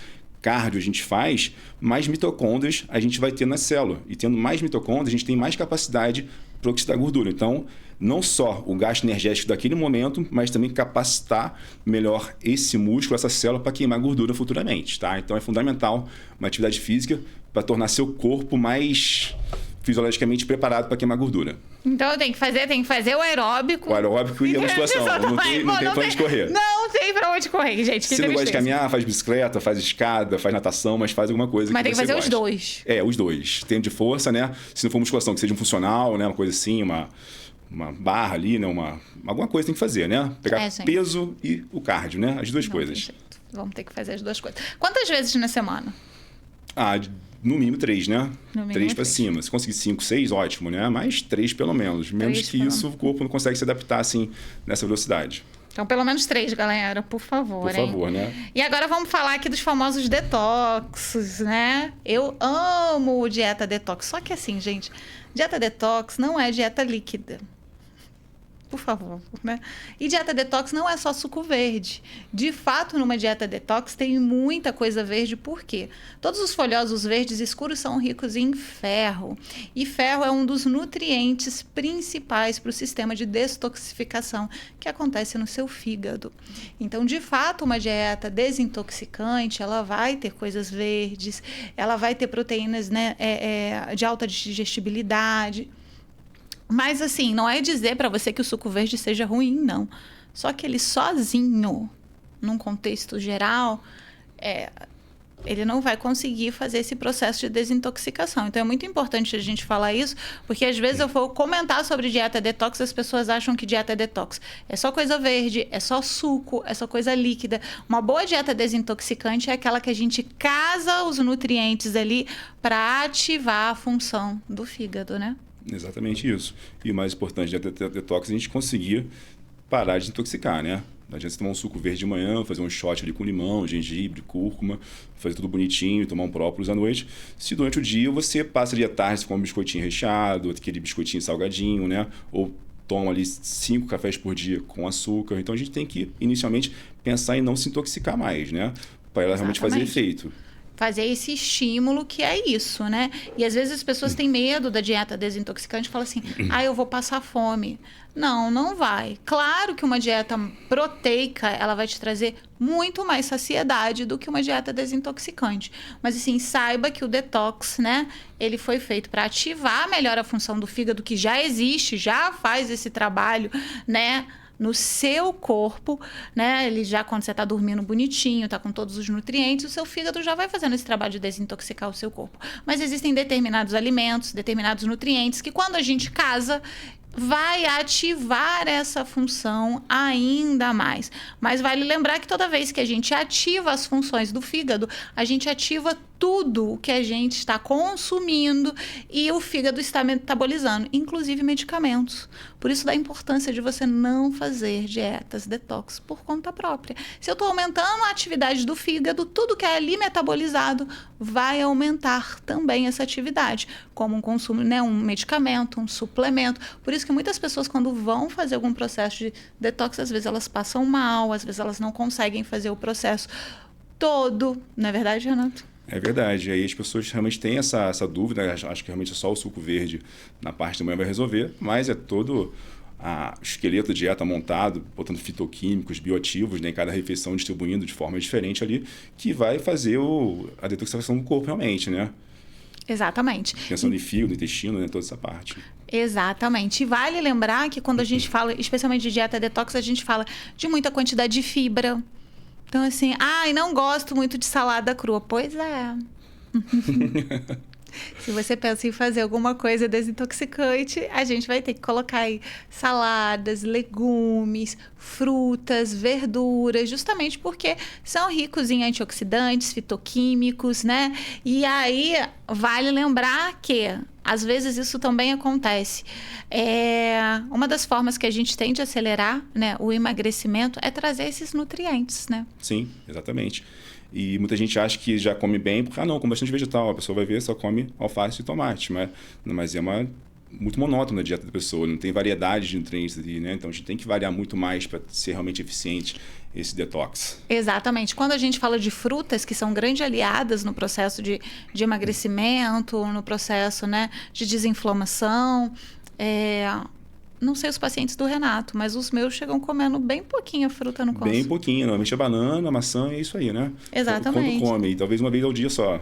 cardio a gente faz, mais mitocôndrias a gente vai ter na célula. E tendo mais mitocôndrias, a gente tem mais capacidade para oxidar gordura. Então, não só o gasto energético daquele momento, mas também capacitar melhor esse músculo, essa célula, para queimar gordura futuramente, tá? Então, é fundamental uma atividade física para tornar seu corpo mais fisiologicamente preparado para queimar gordura. Então, tem que fazer o aeróbico. O aeróbico e a musculação. Não tem pra onde correr. Não tem pra onde correr, gente. Se não gosta de caminhar, faz bicicleta, faz escada, faz natação, mas faz alguma coisa mas que tem que você fazer gosta. os dois. Os dois. Tem de força, né? Se não for musculação, que seja um funcional, né? Uma coisa assim, uma barra ali, né? Alguma coisa tem que fazer, né? Pegar peso e o cardio, né? As duas coisas. Vamos ter que fazer as duas coisas. Quantas vezes na semana? No mínimo 3, né? 3 para cima. Se conseguir 5, 6, ótimo, né? Mas 3 pelo menos. Menos que isso, o corpo não consegue se adaptar assim nessa velocidade. Então, pelo menos 3, galera, por favor. Por favor, né? E agora vamos falar aqui dos famosos detox, né? Eu amo dieta detox. Só que assim, gente, dieta detox não é dieta líquida. Por favor, né? E dieta detox não é só suco verde. De fato, numa dieta detox tem muita coisa verde, por quê? Todos os folhosos verdes escuros são ricos em ferro. E ferro é um dos nutrientes principais para o sistema de detoxificação que acontece no seu fígado. Então, de fato, uma dieta desintoxicante, ela vai ter coisas verdes, ela vai ter proteínas, né, de alta digestibilidade. Mas, assim, não é dizer para você que o suco verde seja ruim, não. Só que ele sozinho, num contexto geral, ele não vai conseguir fazer esse processo de desintoxicação. Então, é muito importante a gente falar isso, porque às vezes eu vou comentar sobre dieta detox e as pessoas acham que dieta é detox. É só coisa verde, é só suco, é só coisa líquida. Uma boa dieta desintoxicante é aquela que a gente casa os nutrientes ali para ativar a função do fígado, né? Exatamente isso. E o mais importante da detox é a gente conseguir parar de intoxicar, né? Não adianta você tomar um suco verde de manhã, fazer um shot ali com limão, gengibre, cúrcuma, fazer tudo bonitinho, tomar um própolis à noite. Se durante o dia você passa ali à tarde, você come um biscoitinho recheado, aquele biscoitinho salgadinho, né? Ou toma ali 5 cafés por dia com açúcar. Então a gente tem que, inicialmente, pensar em não se intoxicar mais, né? Para ela realmente fazer efeito. Fazer esse estímulo que é isso, né? E às vezes as pessoas têm medo da dieta desintoxicante e falam assim, eu vou passar fome. Não, não vai. Claro que uma dieta proteica, ela vai te trazer muito mais saciedade do que uma dieta desintoxicante. Mas assim, saiba que o detox, né? Ele foi feito para ativar melhor a função do fígado, que já existe, já faz esse trabalho, né? no seu corpo, né? Ele já, quando você está dormindo bonitinho, está com todos os nutrientes, o seu fígado já vai fazendo esse trabalho de desintoxicar o seu corpo. Mas existem determinados alimentos, determinados nutrientes que, quando a gente casa, vai ativar essa função ainda mais. Mas vale lembrar que toda vez que a gente ativa as funções do fígado, a gente ativa tudo o que a gente está consumindo e o fígado está metabolizando, inclusive medicamentos. Por isso da importância de você não fazer dietas detox por conta própria. Se eu estou aumentando a atividade do fígado, tudo que é ali metabolizado vai aumentar também essa atividade, como um consumo, né, um medicamento, um suplemento. Por isso que muitas pessoas, quando vão fazer algum processo de detox, às vezes elas passam mal, às vezes elas não conseguem fazer o processo todo. Não é verdade, Renato? É verdade. Aí as pessoas realmente têm essa dúvida. Acho que realmente é só o suco verde na parte da manhã vai resolver, mas é todo o esqueleto de dieta montado, botando fitoquímicos, bioativos, né, em cada refeição, distribuindo de forma diferente ali, que vai fazer a detoxificação do corpo realmente, né? Exatamente. Pensando em fígado, intestino, né, toda essa parte. Exatamente. E vale lembrar que quando a gente fala, especialmente de dieta detox, a gente fala de muita quantidade de fibra. Então, assim, não gosto muito de salada crua. Pois é. Se você pensa em fazer alguma coisa desintoxicante, a gente vai ter que colocar aí saladas, legumes, frutas, verduras, justamente porque são ricos em antioxidantes, fitoquímicos, né? E aí, vale lembrar que às vezes isso também acontece. Uma das formas que a gente tem de acelerar, né, o emagrecimento é trazer esses nutrientes, né? Sim, exatamente. E muita gente acha que já come bem, porque, não, come bastante vegetal. A pessoa vai ver, só come alface e tomate. Mas é muito monótona a dieta da pessoa, não tem variedade de nutrientes ali, né? Então a gente tem que variar muito mais para ser realmente eficiente esse detox. Exatamente. Quando a gente fala de frutas, que são grandes aliadas no processo de emagrecimento, no processo, né, de desinflamação, não sei os pacientes do Renato, mas os meus chegam comendo bem pouquinha fruta no consultório. Bem pouquinho, normalmente a banana, a maçã, é isso aí, né? Exatamente. Quando come, talvez uma vez ao dia só.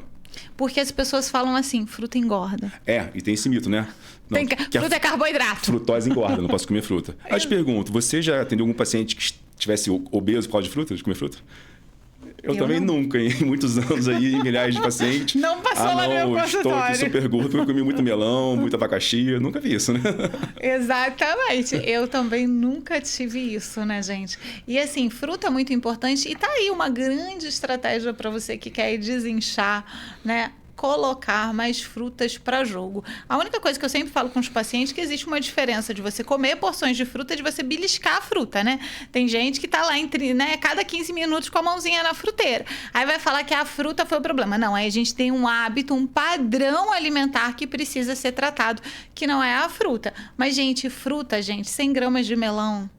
Porque as pessoas falam assim, fruta engorda. E tem esse mito, né? Não, fruta é carboidrato. Frutose engorda, não posso comer fruta. Aí eu te pergunto, você já atendeu algum paciente que estivesse obeso por causa de fruta, de comer fruta? Eu também não. Nunca, em muitos anos aí, em milhares de pacientes. Não passou lá no meu consultório. Estou aqui super gordo porque eu comi muito melão, muito abacaxi. Eu nunca vi isso, né? Exatamente. Eu também nunca tive isso, né, gente? E assim, fruta é muito importante. E tá aí uma grande estratégia para você que quer desinchar, né? Colocar mais frutas para jogo. A única coisa que eu sempre falo com os pacientes é que existe uma diferença de você comer porções de fruta e de você beliscar a fruta, né? Tem gente que tá lá cada 15 minutos com a mãozinha na fruteira. Aí vai falar que a fruta foi o problema. Não, aí a gente tem um hábito, um padrão alimentar que precisa ser tratado, que não é a fruta. Mas, fruta, 100 gramas de melão.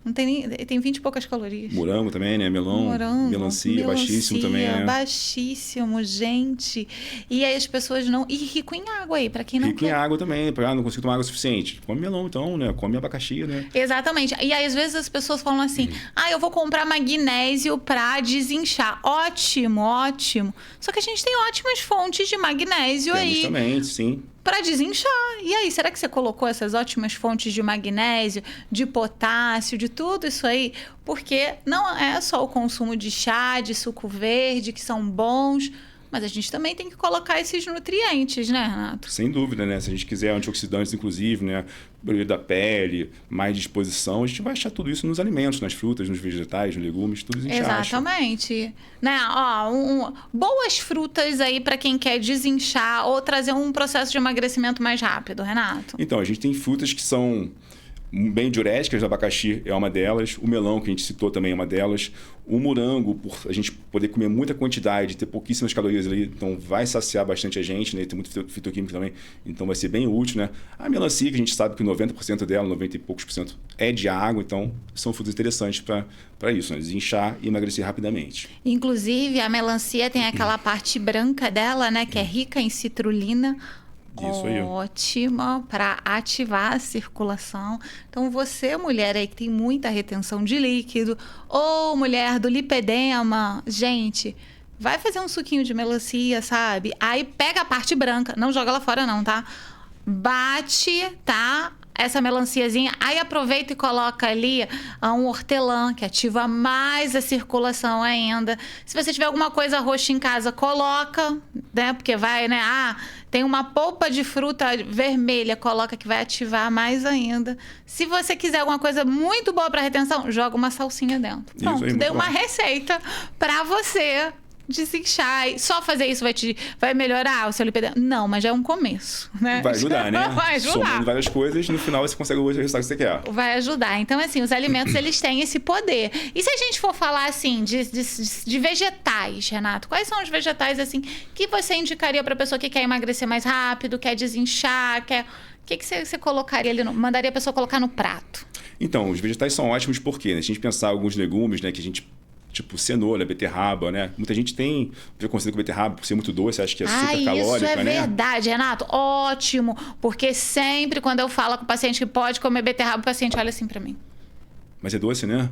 Não tem 20 e poucas calorias. Morango também, né? Melancia, baixíssimo também. Baixíssimo, gente. E aí as pessoas não... E rico em água aí, para quem não rico quer. Rico em água também, não consigo tomar água suficiente. Come melão então, né? Come abacaxi, né? Exatamente. E aí às vezes as pessoas falam assim, eu vou comprar magnésio para desinchar. Ótimo, ótimo. Só que a gente tem ótimas fontes de magnésio aí. Também, sim. Para desinchar. E aí, será que você colocou essas ótimas fontes de magnésio, de potássio, de tudo isso aí? Porque não é só o consumo de chá, de suco verde, que são bons, mas a gente também tem que colocar esses nutrientes, né, Renato? Sem dúvida, né? Se a gente quiser antioxidantes, inclusive, né? Brilho da pele, mais disposição, a gente vai achar tudo isso nos alimentos, nas frutas, nos vegetais, nos legumes, tudo isso a gente acha. Exatamente. Né? Boas frutas aí para quem quer desinchar ou trazer um processo de emagrecimento mais rápido, Renato. Então, a gente tem frutas que são bem diuréticas, o abacaxi é uma delas, o melão, que a gente citou, também é uma delas, o morango, por a gente poder comer muita quantidade, ter pouquíssimas calorias ali, então vai saciar bastante a gente, né? Tem muito fitoquímico também, então vai ser bem útil, né? A melancia, que a gente sabe que 90% dela, 90 e poucos por cento, é de água, então são frutas interessantes para isso, né? Desinchar e emagrecer rapidamente. Inclusive, a melancia tem aquela parte branca dela, né? Que é rica em citrulina, isso aí. Ótima para ativar a circulação. Então, você, mulher aí que tem muita retenção de líquido, ou mulher do lipedema, gente, vai fazer um suquinho de melancia, sabe? Aí pega a parte branca, não joga ela fora não, tá? Bate, tá? essa melanciazinha, aí aproveita e coloca ali um hortelã, que ativa mais a circulação ainda. Se você tiver alguma coisa roxa em casa, coloca, né? Porque vai, né? Tem uma polpa de fruta vermelha, coloca que vai ativar mais ainda. Se você quiser alguma coisa muito boa para retenção, joga uma salsinha dentro. Pronto, dei uma receita para você desinchar. Só fazer isso vai melhorar o seu lipedema? Não, mas já é um começo, né? Vai ajudar, né? Vai ajudar. Somando várias coisas, no final você consegue o resultado que você quer. Vai ajudar. Então, assim, os alimentos, eles têm esse poder. E se a gente for falar, assim, de vegetais, Renato, quais são os vegetais, assim, que você indicaria para pessoa que quer emagrecer mais rápido, quer desinchar, quer... O que você colocaria ali, mandaria a pessoa colocar no prato? Então, os vegetais são ótimos porque, né? Se a gente pensar alguns legumes, né, que a gente... Tipo cenoura, beterraba, né? Muita gente tem preconceito com beterraba por ser muito doce, acha que é super calórica, isso é verdade, Renato. Ótimo. Porque sempre quando eu falo com o paciente que pode comer beterraba, o paciente olha assim pra mim. Mas é doce, né?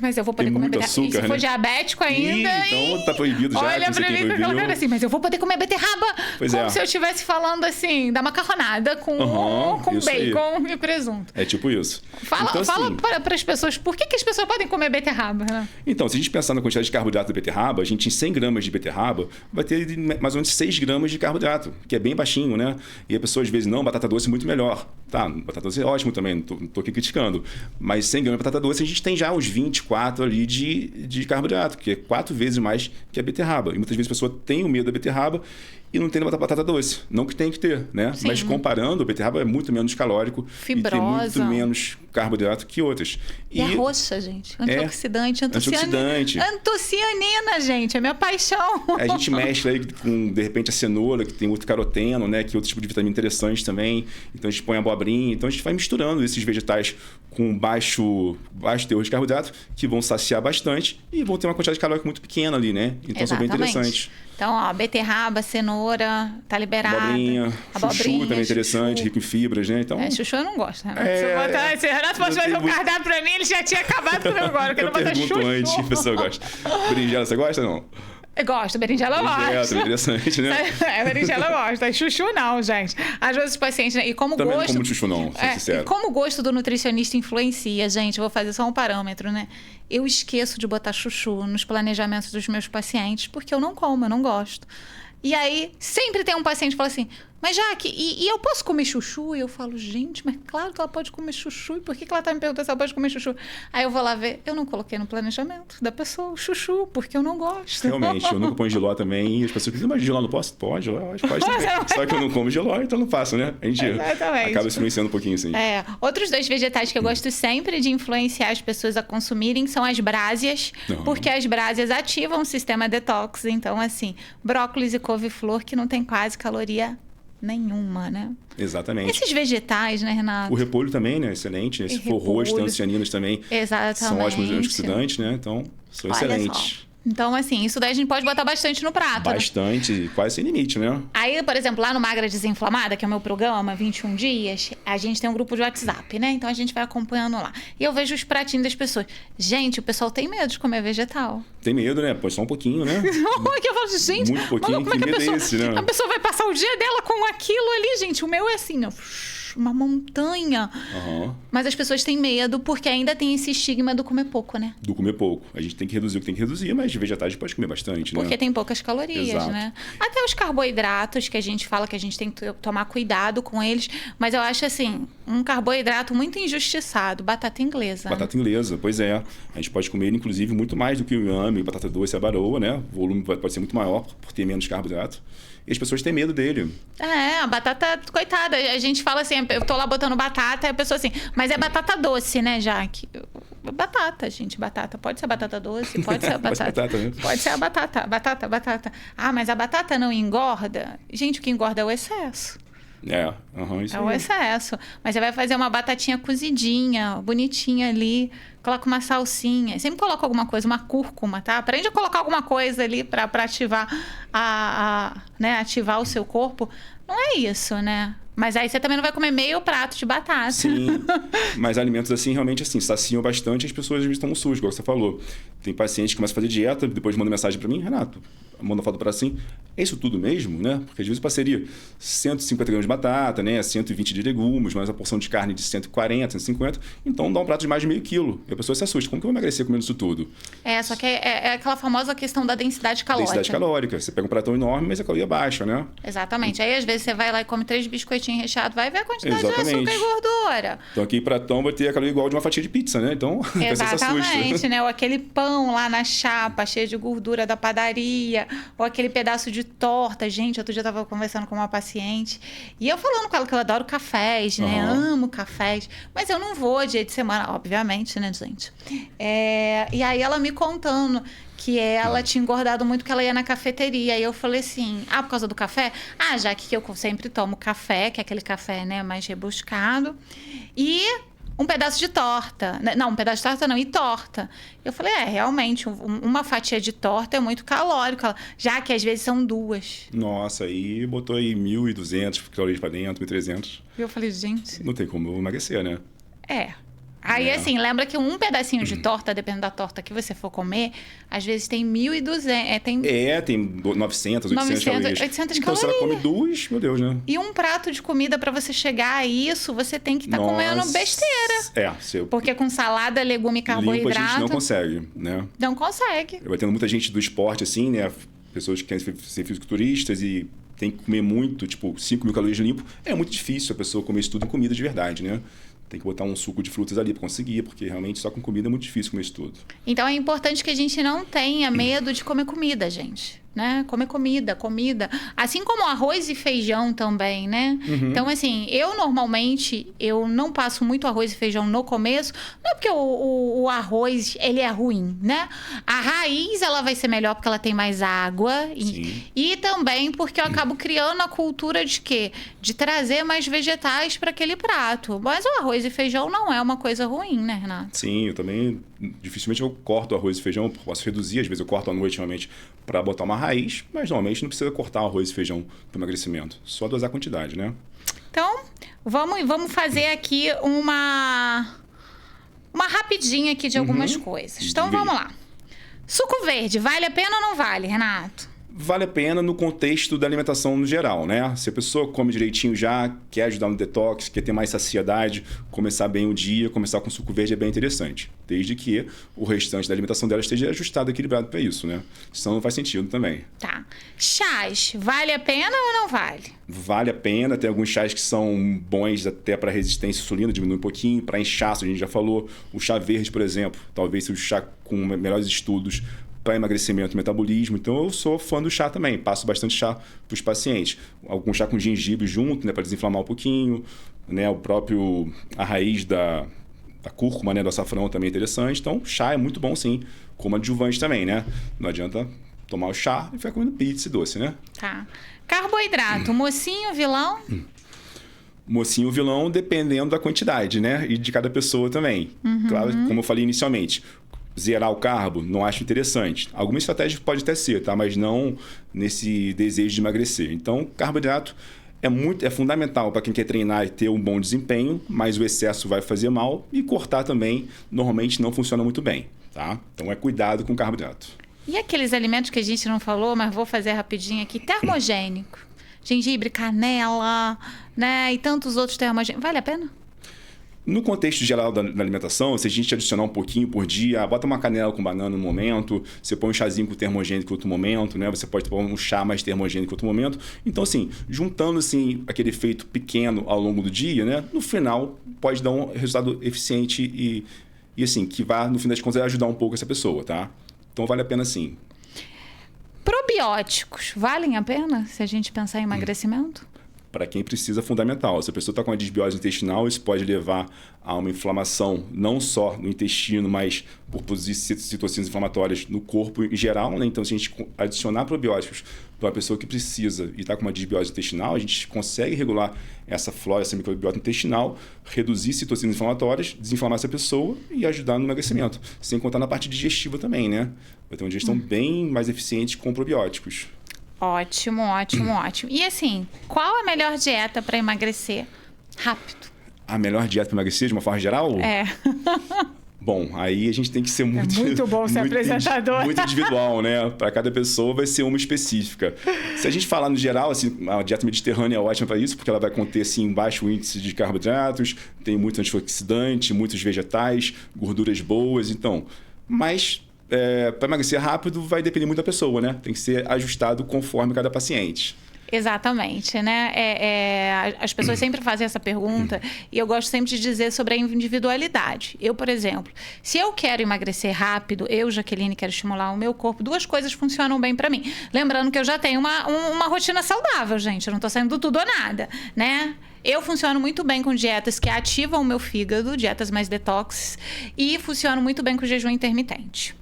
Mas eu vou poder comer beterraba. Açúcar, e se for diabético ainda... então tá proibido já. Olha pra mim com aquela cara assim, mas eu vou poder comer beterraba como se eu estivesse falando assim, da macarronada com bacon e presunto. É tipo isso. Fala assim, para as pessoas, por que as pessoas podem comer beterraba, né? Então, se a gente pensar na quantidade de carboidrato da beterraba, a gente em 100 gramas de beterraba vai ter mais ou menos 6 gramas de carboidrato, que é bem baixinho, né? E a pessoa às vezes, não, batata doce é muito melhor. Tá, batata doce é ótimo também, não tô aqui criticando. Mas 100 gramas de batata doce, a gente tem já uns 24 ali de carboidrato, que é 4 vezes mais que a beterraba. E muitas vezes a pessoa tem o medo da beterraba e não tem batata doce. Não que tem que ter, né? Sim. Mas comparando, a beterraba é muito menos calórico. Fibrosa. E tem muito menos carboidrato que outras. E é roxa, gente. Antioxidante. Antocianina, gente. É minha paixão. A gente mescla aí com, de repente, a cenoura, que tem outro caroteno, né? Que é outro tipo de vitamina interessante também. Então a gente põe a abobrinha. Então a gente vai misturando esses vegetais com baixo teor de carboidrato, que vão saciar bastante e vão ter uma quantidade calórica muito pequena ali, né? Então são bem interessantes. Então, ó, beterraba, cenoura, tá liberado. Abobrinha, chuchu também é interessante, rico em fibras, né? Então... chuchu eu não gosto, Renato. Se o Renato fosse fazer um cardápio pra mim, ele já tinha acabado comigo agora, porque eu não boto chuchu. Antes, a pessoa gosta. Berinjela, você gosta ou não? Eu gosto, berinjela eu gosto. É interessante, né? Berinjela eu gosto. Chuchu não, gente. Às vezes os pacientes... Né? E como também gosto... não como chuchu não, ser sincero. E como o gosto do nutricionista influencia, gente, eu vou fazer só um parâmetro, né? Eu esqueço de botar chuchu nos planejamentos dos meus pacientes, porque eu não como, eu não gosto. E aí, sempre tem um paciente que fala assim, mas Jaque, e eu posso comer chuchu? E eu falo, gente, mas claro que ela pode comer chuchu. E por que ela tá me perguntando se ela pode comer chuchu? Aí eu vou lá ver, eu não coloquei no planejamento da pessoa o chuchu, porque eu não gosto. Realmente, eu nunca ponho giló também. E as pessoas dizem, mas giló não posso? Pode, giló, pode também. Só que eu não como giló, então não faço, né? A gente acaba influenciando um pouquinho, assim. Outros 2 vegetais que eu gosto sempre de influenciar as pessoas a consumirem são as brásias, porque as brásias ativam o sistema detox. Então, assim, brócolis e couve-flor, que não tem quase caloria nenhuma, né? Exatamente. Esses vegetais, né, Renato? O repolho também, né? Excelente. Se for roxo, tem antocianinas também. Exatamente. São ótimos antioxidantes, né? Então, são excelentes. Então, assim, isso daí a gente pode botar bastante no prato. Bastante, né? Quase sem limite, né? Aí, por exemplo, lá no Magra Desinflamada, que é o meu programa, 21 dias, a gente tem um grupo de WhatsApp, né? Então a gente vai acompanhando lá. E eu vejo os pratinhos das pessoas. Gente, o pessoal tem medo de comer vegetal. Tem medo, né? Pois só um pouquinho, né? Que eu falo, gente, muito pouquinho, como é que a pessoa, esse, né? A pessoa vai passar o dia dela com aquilo ali, gente. O meu é assim, ó. Uma montanha. Mas as pessoas têm medo porque ainda tem esse estigma do comer pouco, né? Do comer pouco. A gente tem que reduzir o que tem que reduzir, mas de vegetais a gente pode comer bastante, né? Porque tem poucas calorias, né? Até os carboidratos que a gente fala que a gente tem que tomar cuidado com eles. Mas eu acho, assim, um carboidrato muito injustiçado. Batata inglesa. Batata inglesa, pois é. A gente pode comer, inclusive, muito mais do que o inhame, batata doce e a baroa, né? O volume pode ser muito maior por ter menos carboidrato. E as pessoas têm medo dele. A batata, coitada, a gente fala assim, eu tô lá botando batata, e a pessoa assim, mas é batata doce, né, Jaque? Batata, gente, batata. Pode ser batata doce, pode ser a batata. Pode ser a batata. Ah, mas a batata não engorda? Gente, o que engorda é o excesso. Isso é o excesso. Mas você vai fazer uma batatinha cozidinha, bonitinha ali, coloca uma salsinha. Sempre coloca alguma coisa, uma cúrcuma, tá? Aprende a colocar alguma coisa ali para ativar né, ativar o seu corpo. Não é isso, né? Mas aí você também não vai comer meio prato de batata. Sim, mas alimentos assim, realmente assim, saciam bastante, as pessoas às vezes estão sujos, igual você falou. Tem pacientes que começam a fazer dieta, depois mandam mensagem para mim, Renato, manda foto para assim. É isso tudo mesmo, né? Porque às vezes passaria 150 gramas de batata, né? 120 de legumes, mais uma porção de carne de 140, 150. Então dá um prato de mais de meio quilo. E a pessoa se assusta. Como que eu vou emagrecer comendo isso tudo? Só que é aquela famosa questão da densidade calórica. Densidade calórica. Você pega um pratão enorme, mas a caloria é baixa, né? Exatamente. Aí às vezes você vai lá e come 3 biscoitinhos recheados, vai ver a quantidade de açúcar e gordura. Então aqui pratão vai ter a caloria igual de uma fatia de pizza, né? Então a pessoa se assusta. Exatamente, né? Ou aquele pão lá na chapa, cheio de gordura da padaria, ou aquele pedaço de torta. Gente, outro dia eu tava conversando com uma paciente e eu falando com ela que eu adoro cafés, né? Amo cafés, mas eu não vou dia de semana, obviamente, né, gente? E aí ela me contando que ela tinha engordado muito, que ela ia na cafeteria. E eu falei assim, por causa do café? Já que eu sempre tomo café, que é aquele café, né, mais rebuscado. E um pedaço de torta. Não, um pedaço de torta não, e torta. Eu falei, realmente, uma fatia de torta é muito calórico, já que às vezes são 2. Nossa, aí botou aí 1.200 calorias pra dentro, 1.300. E eu falei, gente... Não tem como emagrecer, né? Aí, assim, lembra que um pedacinho de torta, dependendo da torta que você for comer, às vezes tem 1.200... Tem 900, 800 calorias. 800 então, se ela come 2, meu Deus, né? E um prato de comida, para você chegar a isso, você tem que estar comendo besteira. Porque com salada, legume e carboidrato... Limpo a gente não consegue, né? Não consegue. Vai tendo muita gente do esporte, assim, né? Pessoas que querem ser fisiculturistas e tem que comer muito, tipo, 5.000 calorias limpo. É muito difícil a pessoa comer isso tudo em comida de verdade, né? Tem que botar um suco de frutas ali para conseguir, porque realmente só com comida é muito difícil comer isso tudo. Então é importante que a gente não tenha medo de comer comida, gente. Né? Comer comida. Assim como arroz e feijão também, né? Então, assim, eu normalmente, eu não passo muito arroz e feijão no começo, não é porque o arroz, ele é ruim, né? A raiz, ela vai ser melhor porque ela tem mais água e também porque eu acabo criando a cultura de quê? De trazer mais vegetais para aquele prato. Mas o arroz e feijão não é uma coisa ruim, né, Renato? Sim, eu também, dificilmente eu corto arroz e feijão, posso reduzir, às vezes eu corto à noite, realmente, para botar uma raiz, mas normalmente não precisa cortar arroz e feijão para emagrecimento, só dosar a quantidade, né? Então, vamos fazer aqui uma rapidinha aqui de algumas coisas. Então, vamos lá. Suco verde, vale a pena ou não vale, Renato? Vale a pena no contexto da alimentação no geral, né? Se a pessoa come direitinho já, quer ajudar no detox, quer ter mais saciedade, começar bem o dia, começar com suco verde é bem interessante. Desde que o restante da alimentação dela esteja ajustado, equilibrado para isso, né? Senão não faz sentido também. Tá. Chás, vale a pena ou não vale? Vale a pena. Tem alguns chás que são bons até para resistência à insulina, diminui um pouquinho. Para inchaço, a gente já falou. O chá verde, por exemplo, talvez seja o chá com melhores estudos para emagrecimento e metabolismo. Então, eu sou fã do chá também. Passo bastante chá para os pacientes. Algum chá com gengibre junto, né, para desinflamar um pouquinho. Né, a raiz da cúrcuma, né, do açafrão também é interessante. Então, chá é muito bom, sim. Como adjuvante também, né? Não adianta tomar o chá e ficar comendo pizza e doce, né? Tá. Carboidrato, mocinho, vilão? Mocinho, vilão, dependendo da quantidade, né? E de cada pessoa também. Claro, como eu falei inicialmente, zerar o carbo, não acho interessante. Alguma estratégia pode até ser, tá? Mas não nesse desejo de emagrecer. Então, carboidrato é fundamental para quem quer treinar e ter um bom desempenho, mas o excesso vai fazer mal e cortar também, normalmente não funciona muito bem, tá? Então, cuidado com o carboidrato. E aqueles alimentos que a gente não falou, mas vou fazer rapidinho aqui, termogênico. Gengibre, canela, né? E tantos outros termogênicos. Vale a pena? No contexto geral da alimentação, se a gente adicionar um pouquinho por dia, bota uma canela com banana no momento, você põe um chazinho com termogênico em outro momento, né? Você pode pôr um chá mais termogênico em outro momento. Então, assim, juntando assim, aquele efeito pequeno ao longo do dia, né? No final, pode dar um resultado eficiente e assim, que vai, no fim das contas, ajudar um pouco essa pessoa, tá? Então, vale a pena sim. Probióticos, valem a pena se a gente pensar em emagrecimento? Para quem precisa, fundamental. Se a pessoa está com uma desbiose intestinal, isso pode levar a uma inflamação, não só no intestino, mas por produzir citocinas inflamatórias no corpo em geral, né? Então, se a gente adicionar probióticos para uma pessoa que precisa e está com uma desbiose intestinal, a gente consegue regular essa flora, essa microbiota intestinal, reduzir citocinas inflamatórias, desinflamar essa pessoa e ajudar no emagrecimento. Sem contar na parte digestiva também, né? Vai ter uma digestão bem mais eficiente com probióticos. Ótimo. E assim, qual a melhor dieta para emagrecer rápido? A melhor dieta para emagrecer, de uma forma geral? Bom, aí a gente tem que ser muito... muito bom ser apresentador. Muito individual, né? Para cada pessoa vai ser uma específica. Se a gente falar no geral, assim, a dieta mediterrânea é ótima para isso, porque ela vai conter, assim, baixo índice de carboidratos, tem muito antioxidante, muitos vegetais, gorduras boas, então... Mas, para emagrecer rápido, vai depender muito da pessoa, né? Tem que ser ajustado conforme cada paciente. Exatamente, né? As pessoas sempre fazem essa pergunta e eu gosto sempre de dizer sobre a individualidade. Eu, por exemplo, se eu quero emagrecer rápido, eu, Jaqueline, quero estimular o meu corpo, 2 coisas funcionam bem para mim. Lembrando que eu já tenho uma rotina saudável, gente. Eu não tô saindo do tudo ou nada, né? Eu funciono muito bem com dietas que ativam o meu fígado, dietas mais detox, e funciono muito bem com jejum intermitente.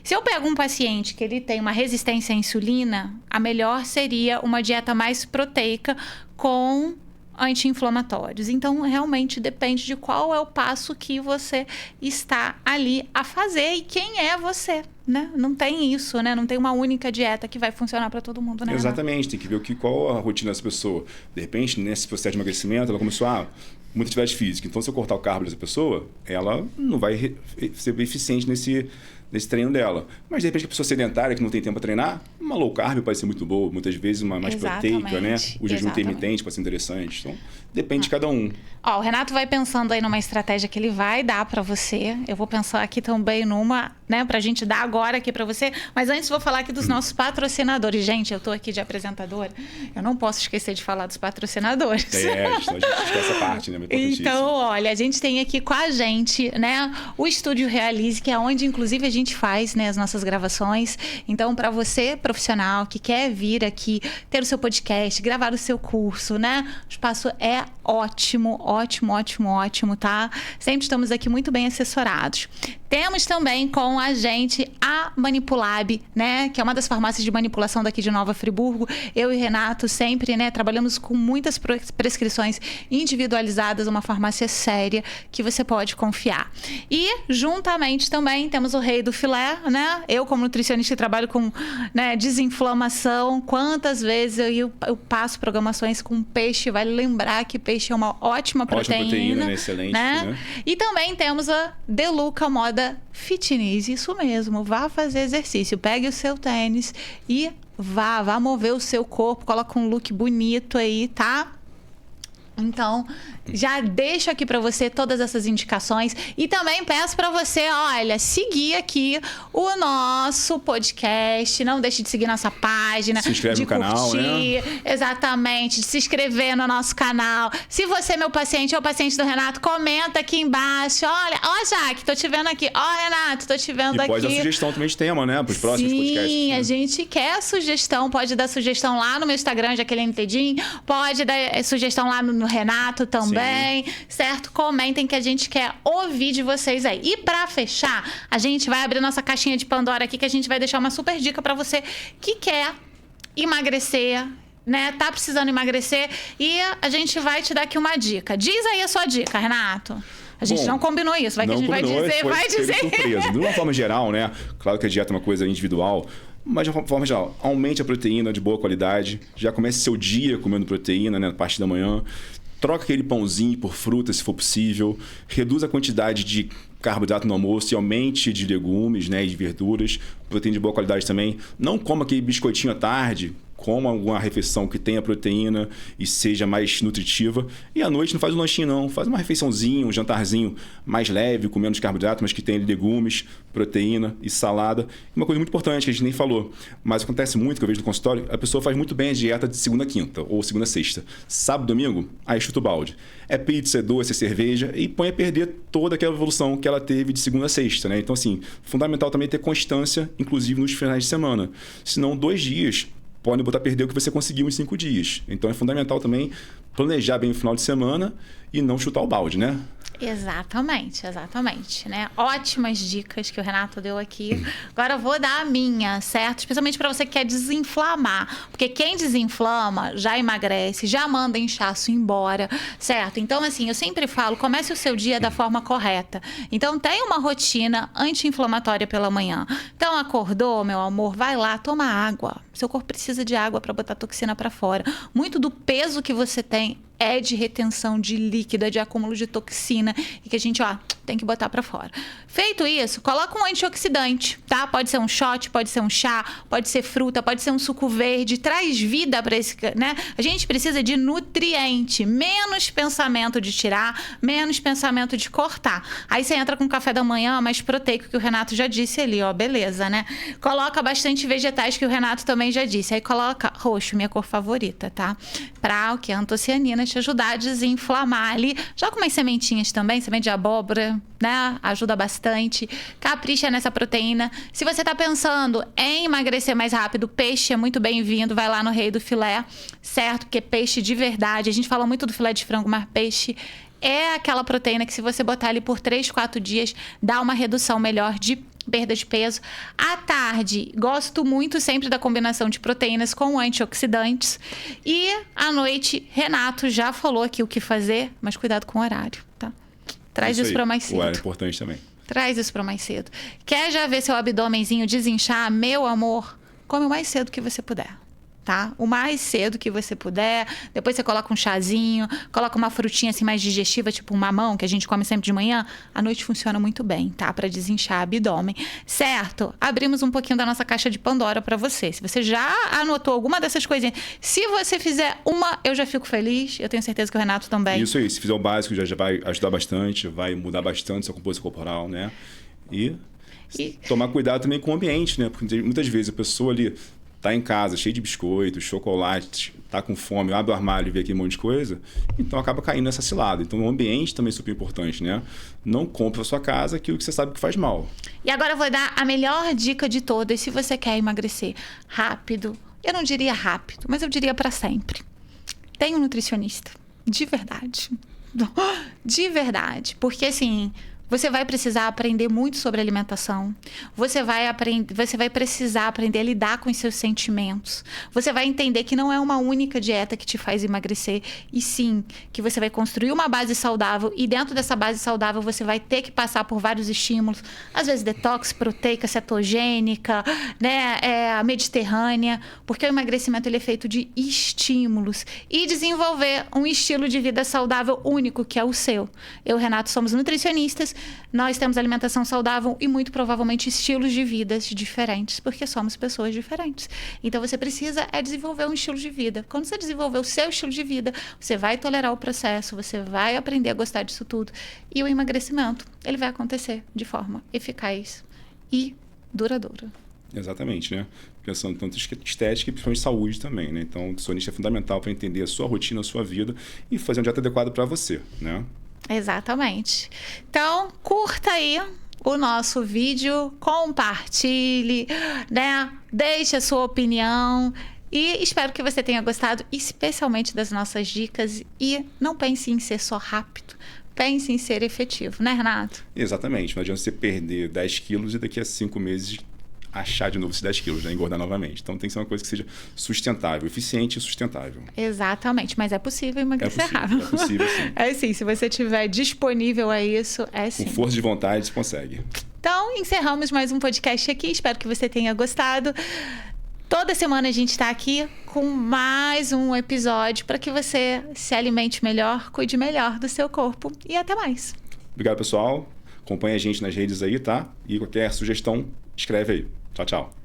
Se eu pego um paciente que ele tem uma resistência à insulina, a melhor seria uma dieta mais proteica com anti-inflamatórios. Então, realmente depende de qual é o passo que você está ali a fazer e quem é você, né? Não tem isso, né? Não tem uma única dieta que vai funcionar para todo mundo, né? Exatamente, tem que ver qual a rotina dessa pessoa. De repente, nesse processo de emagrecimento, ela começou muita atividade física. Então, se eu cortar o carbo dessa pessoa, ela não vai ser eficiente nesse treino dela. Mas, de repente, a pessoa sedentária que não tem tempo para treinar, uma low carb pode ser muito boa. Muitas vezes, uma mais proteica, né? O jejum intermitente pode ser interessante. Então, depende de cada um. Ó, o Renato vai pensando aí numa estratégia que ele vai dar para você. Eu vou pensar aqui também numa, né? Pra gente dar agora aqui para você. Mas antes, vou falar aqui dos nossos patrocinadores. Gente, eu tô aqui de apresentadora. Eu não posso esquecer de falar dos patrocinadores. A gente esquece essa parte, né? Então, olha, a gente tem aqui com a gente, né? O Estúdio Realize, que é onde, inclusive, a gente faz, né, as nossas gravações. Então, para você, profissional, que quer vir aqui, ter o seu podcast, gravar o seu curso, né? O espaço é ótimo, ótimo, ótimo, ótimo, tá? Sempre estamos aqui muito bem assessorados. Temos também com a gente a Manipulab, né? Que é uma das farmácias de manipulação daqui de Nova Friburgo. Eu e Renato sempre, né? Trabalhamos com muitas prescrições individualizadas, uma farmácia séria que você pode confiar. E, juntamente também, temos o Rei do Filé, né? Eu, como nutricionista, trabalho com, né, desinflamação. Quantas vezes eu passo programações com peixe? Vale lembrar que peixe é uma ótima proteína, né? Excelente, né? E também temos a Deluca Moda Fitness, isso mesmo, vá fazer exercício, pegue o seu tênis e vá mover o seu corpo, coloca um look bonito aí, tá? Então, já deixo aqui para você todas essas indicações e também peço para você, olha, seguir aqui o nosso podcast, não deixe de seguir nossa página, se inscreve no canal, né? Exatamente, de se inscrever no nosso canal. Se você é meu paciente ou paciente do Renato, comenta aqui embaixo, olha, ó, Jaque, tô te vendo aqui, ó, Renato, tô te vendo aqui. E pode dar sugestão também de tema, né, para os próximos podcasts. Sim, a gente quer sugestão, pode dar sugestão lá no meu Instagram, Jaqueline Tedim, pode dar sugestão lá no Renato também, certo? Comentem que a gente quer ouvir de vocês aí. E pra fechar, a gente vai abrir nossa caixinha de Pandora aqui, que a gente vai deixar uma super dica pra você que quer emagrecer, né? Tá precisando emagrecer e a gente vai te dar aqui uma dica. Diz aí a sua dica, Renato. A gente não combinou isso, vai que a gente vai dizer. Surpresa. De uma forma geral, né? Claro que a dieta é uma coisa individual, mas de uma forma geral, aumente a proteína de boa qualidade, já comece seu dia comendo proteína, né, na parte da manhã. Troca aquele pãozinho por fruta, se for possível. Reduz a quantidade de carboidrato no almoço e aumente de legumes, né, e de verduras. Proteína de boa qualidade também. Não coma aquele biscoitinho à tarde. Coma alguma refeição que tenha proteína e seja mais nutritiva. E à noite não faz um lanchinho, não. Faz uma refeiçãozinha, um jantarzinho mais leve, com menos carboidrato, mas que tenha legumes, proteína e salada. E uma coisa muito importante que a gente nem falou, mas acontece muito, que eu vejo no consultório, a pessoa faz muito bem a dieta de segunda a quinta ou segunda a sexta. Sábado, domingo, aí chuta o balde. É pizza, é doce, é cerveja e põe a perder toda aquela evolução que ela teve de segunda a sexta, né? Então, assim, fundamental também ter constância, inclusive nos finais de semana. Senão, 2 dias pode botar a perder o que você conseguiu em 5 dias. Então, é fundamental também planejar bem o final de semana e não chutar o balde, né? Exatamente, né? Ótimas dicas que o Renato deu aqui. Agora eu vou dar a minha, certo? Especialmente para você que quer desinflamar. Porque quem desinflama já emagrece, já manda inchaço embora, certo? Então, assim, eu sempre falo, comece o seu dia da forma correta. Então, tenha uma rotina anti-inflamatória pela manhã. Então, acordou, meu amor, vai lá, toma água. Seu corpo precisa de água para botar toxina para fora. Muito do peso que você tem é de retenção de líquido, é de acúmulo de toxina e que a gente, tem que botar para fora. Feito isso, coloca um antioxidante, tá? Pode ser um shot, pode ser um chá, pode ser fruta, pode ser um suco verde. Traz vida para esse, né? A gente precisa de nutriente, menos pensamento de tirar, menos pensamento de cortar. Aí você entra com café da manhã mais proteico, que o Renato já disse ali, ó, beleza, né? Coloca bastante vegetais, que o Renato também já disse. Aí coloca roxo, minha cor favorita, tá? Pra o que? Antocianina te ajudar a desinflamar ali. Joga umas sementinhas também, semente de abóbora, né? Ajuda bastante. Capricha nessa proteína. Se você tá pensando em emagrecer mais rápido, peixe é muito bem-vindo. Vai lá no Rei do Filé, certo? Porque peixe de verdade. A gente fala muito do filé de frango, mas peixe é aquela proteína que, se você botar ali por 3, 4 dias, dá uma redução melhor de perda de peso. À tarde, gosto muito sempre da combinação de proteínas com antioxidantes. E à noite, Renato já falou aqui o que fazer, mas cuidado com o horário, tá? Traz isso para mais cedo. O horário é importante também. Traz isso para mais cedo. Quer já ver seu abdômenzinho desinchar? Meu amor, come o mais cedo que você puder. Tá? O mais cedo que você puder. Depois você coloca um chazinho, coloca uma frutinha assim mais digestiva, tipo um mamão, que a gente come sempre de manhã. À noite funciona muito bem, tá? Para desinchar abdômen. Certo? Abrimos um pouquinho da nossa caixa de Pandora para você. Se você já anotou alguma dessas coisinhas, se você fizer uma, eu já fico feliz. Eu tenho certeza que o Renato também. Isso aí. Se fizer o básico, já vai ajudar bastante, vai mudar bastante sua composição corporal, né? E tomar cuidado também com o ambiente, né? Porque muitas vezes a pessoa ali tá em casa, cheio de biscoitos, chocolate, tá com fome, abre o armário e vê aquele monte de coisa, então acaba caindo nessa cilada. Então o ambiente também é super importante, né? Não compre a sua casa aquilo que você sabe que faz mal. E agora eu vou dar a melhor dica de todas, se você quer emagrecer rápido. Eu não diria rápido, mas eu diria para sempre. Tem um nutricionista, de verdade. De verdade, porque assim, você vai precisar aprender muito sobre alimentação. Você vai precisar aprender a lidar com os seus sentimentos. Você vai entender que não é uma única dieta que te faz emagrecer, e sim que você vai construir uma base saudável, e dentro dessa base saudável você vai ter que passar por vários estímulos, às vezes detox, proteica, cetogênica, né, a mediterrânea, porque o emagrecimento ele é feito de estímulos, e desenvolver um estilo de vida saudável único, que é o seu. Eu, Renato, somos nutricionistas. Nós temos alimentação saudável e muito provavelmente estilos de vida diferentes, porque somos pessoas diferentes. Então você precisa desenvolver um estilo de vida. Quando você desenvolver o seu estilo de vida, você vai tolerar o processo, você vai aprender a gostar disso tudo. E o emagrecimento, ele vai acontecer de forma eficaz e duradoura. Exatamente, né? Pensando tanto em estética e principalmente saúde também, né? Então o nutricionista é fundamental para entender a sua rotina, a sua vida e fazer uma dieta adequada para você, né? Exatamente. Então, curta aí o nosso vídeo, compartilhe, né? Deixe a sua opinião e espero que você tenha gostado, especialmente das nossas dicas, e não pense em ser só rápido. Pense em ser efetivo, né, Renato? Exatamente. Não adianta você perder 10 quilos e daqui a 5 meses achar de novo esses 10 quilos, né? Engordar novamente. Então tem que ser uma coisa que seja sustentável, eficiente e sustentável. Exatamente, mas é possível emagrecer rápido. É possível, sim. É sim, se você estiver disponível a isso, é sim. Com força de vontade, você consegue. Então, encerramos mais um podcast aqui. Espero que você tenha gostado. Toda semana a gente está aqui com mais um episódio para que você se alimente melhor, cuide melhor do seu corpo. E até mais. Obrigado, pessoal. Acompanhe a gente nas redes aí, tá? E qualquer sugestão, escreve aí. Tchau, tchau.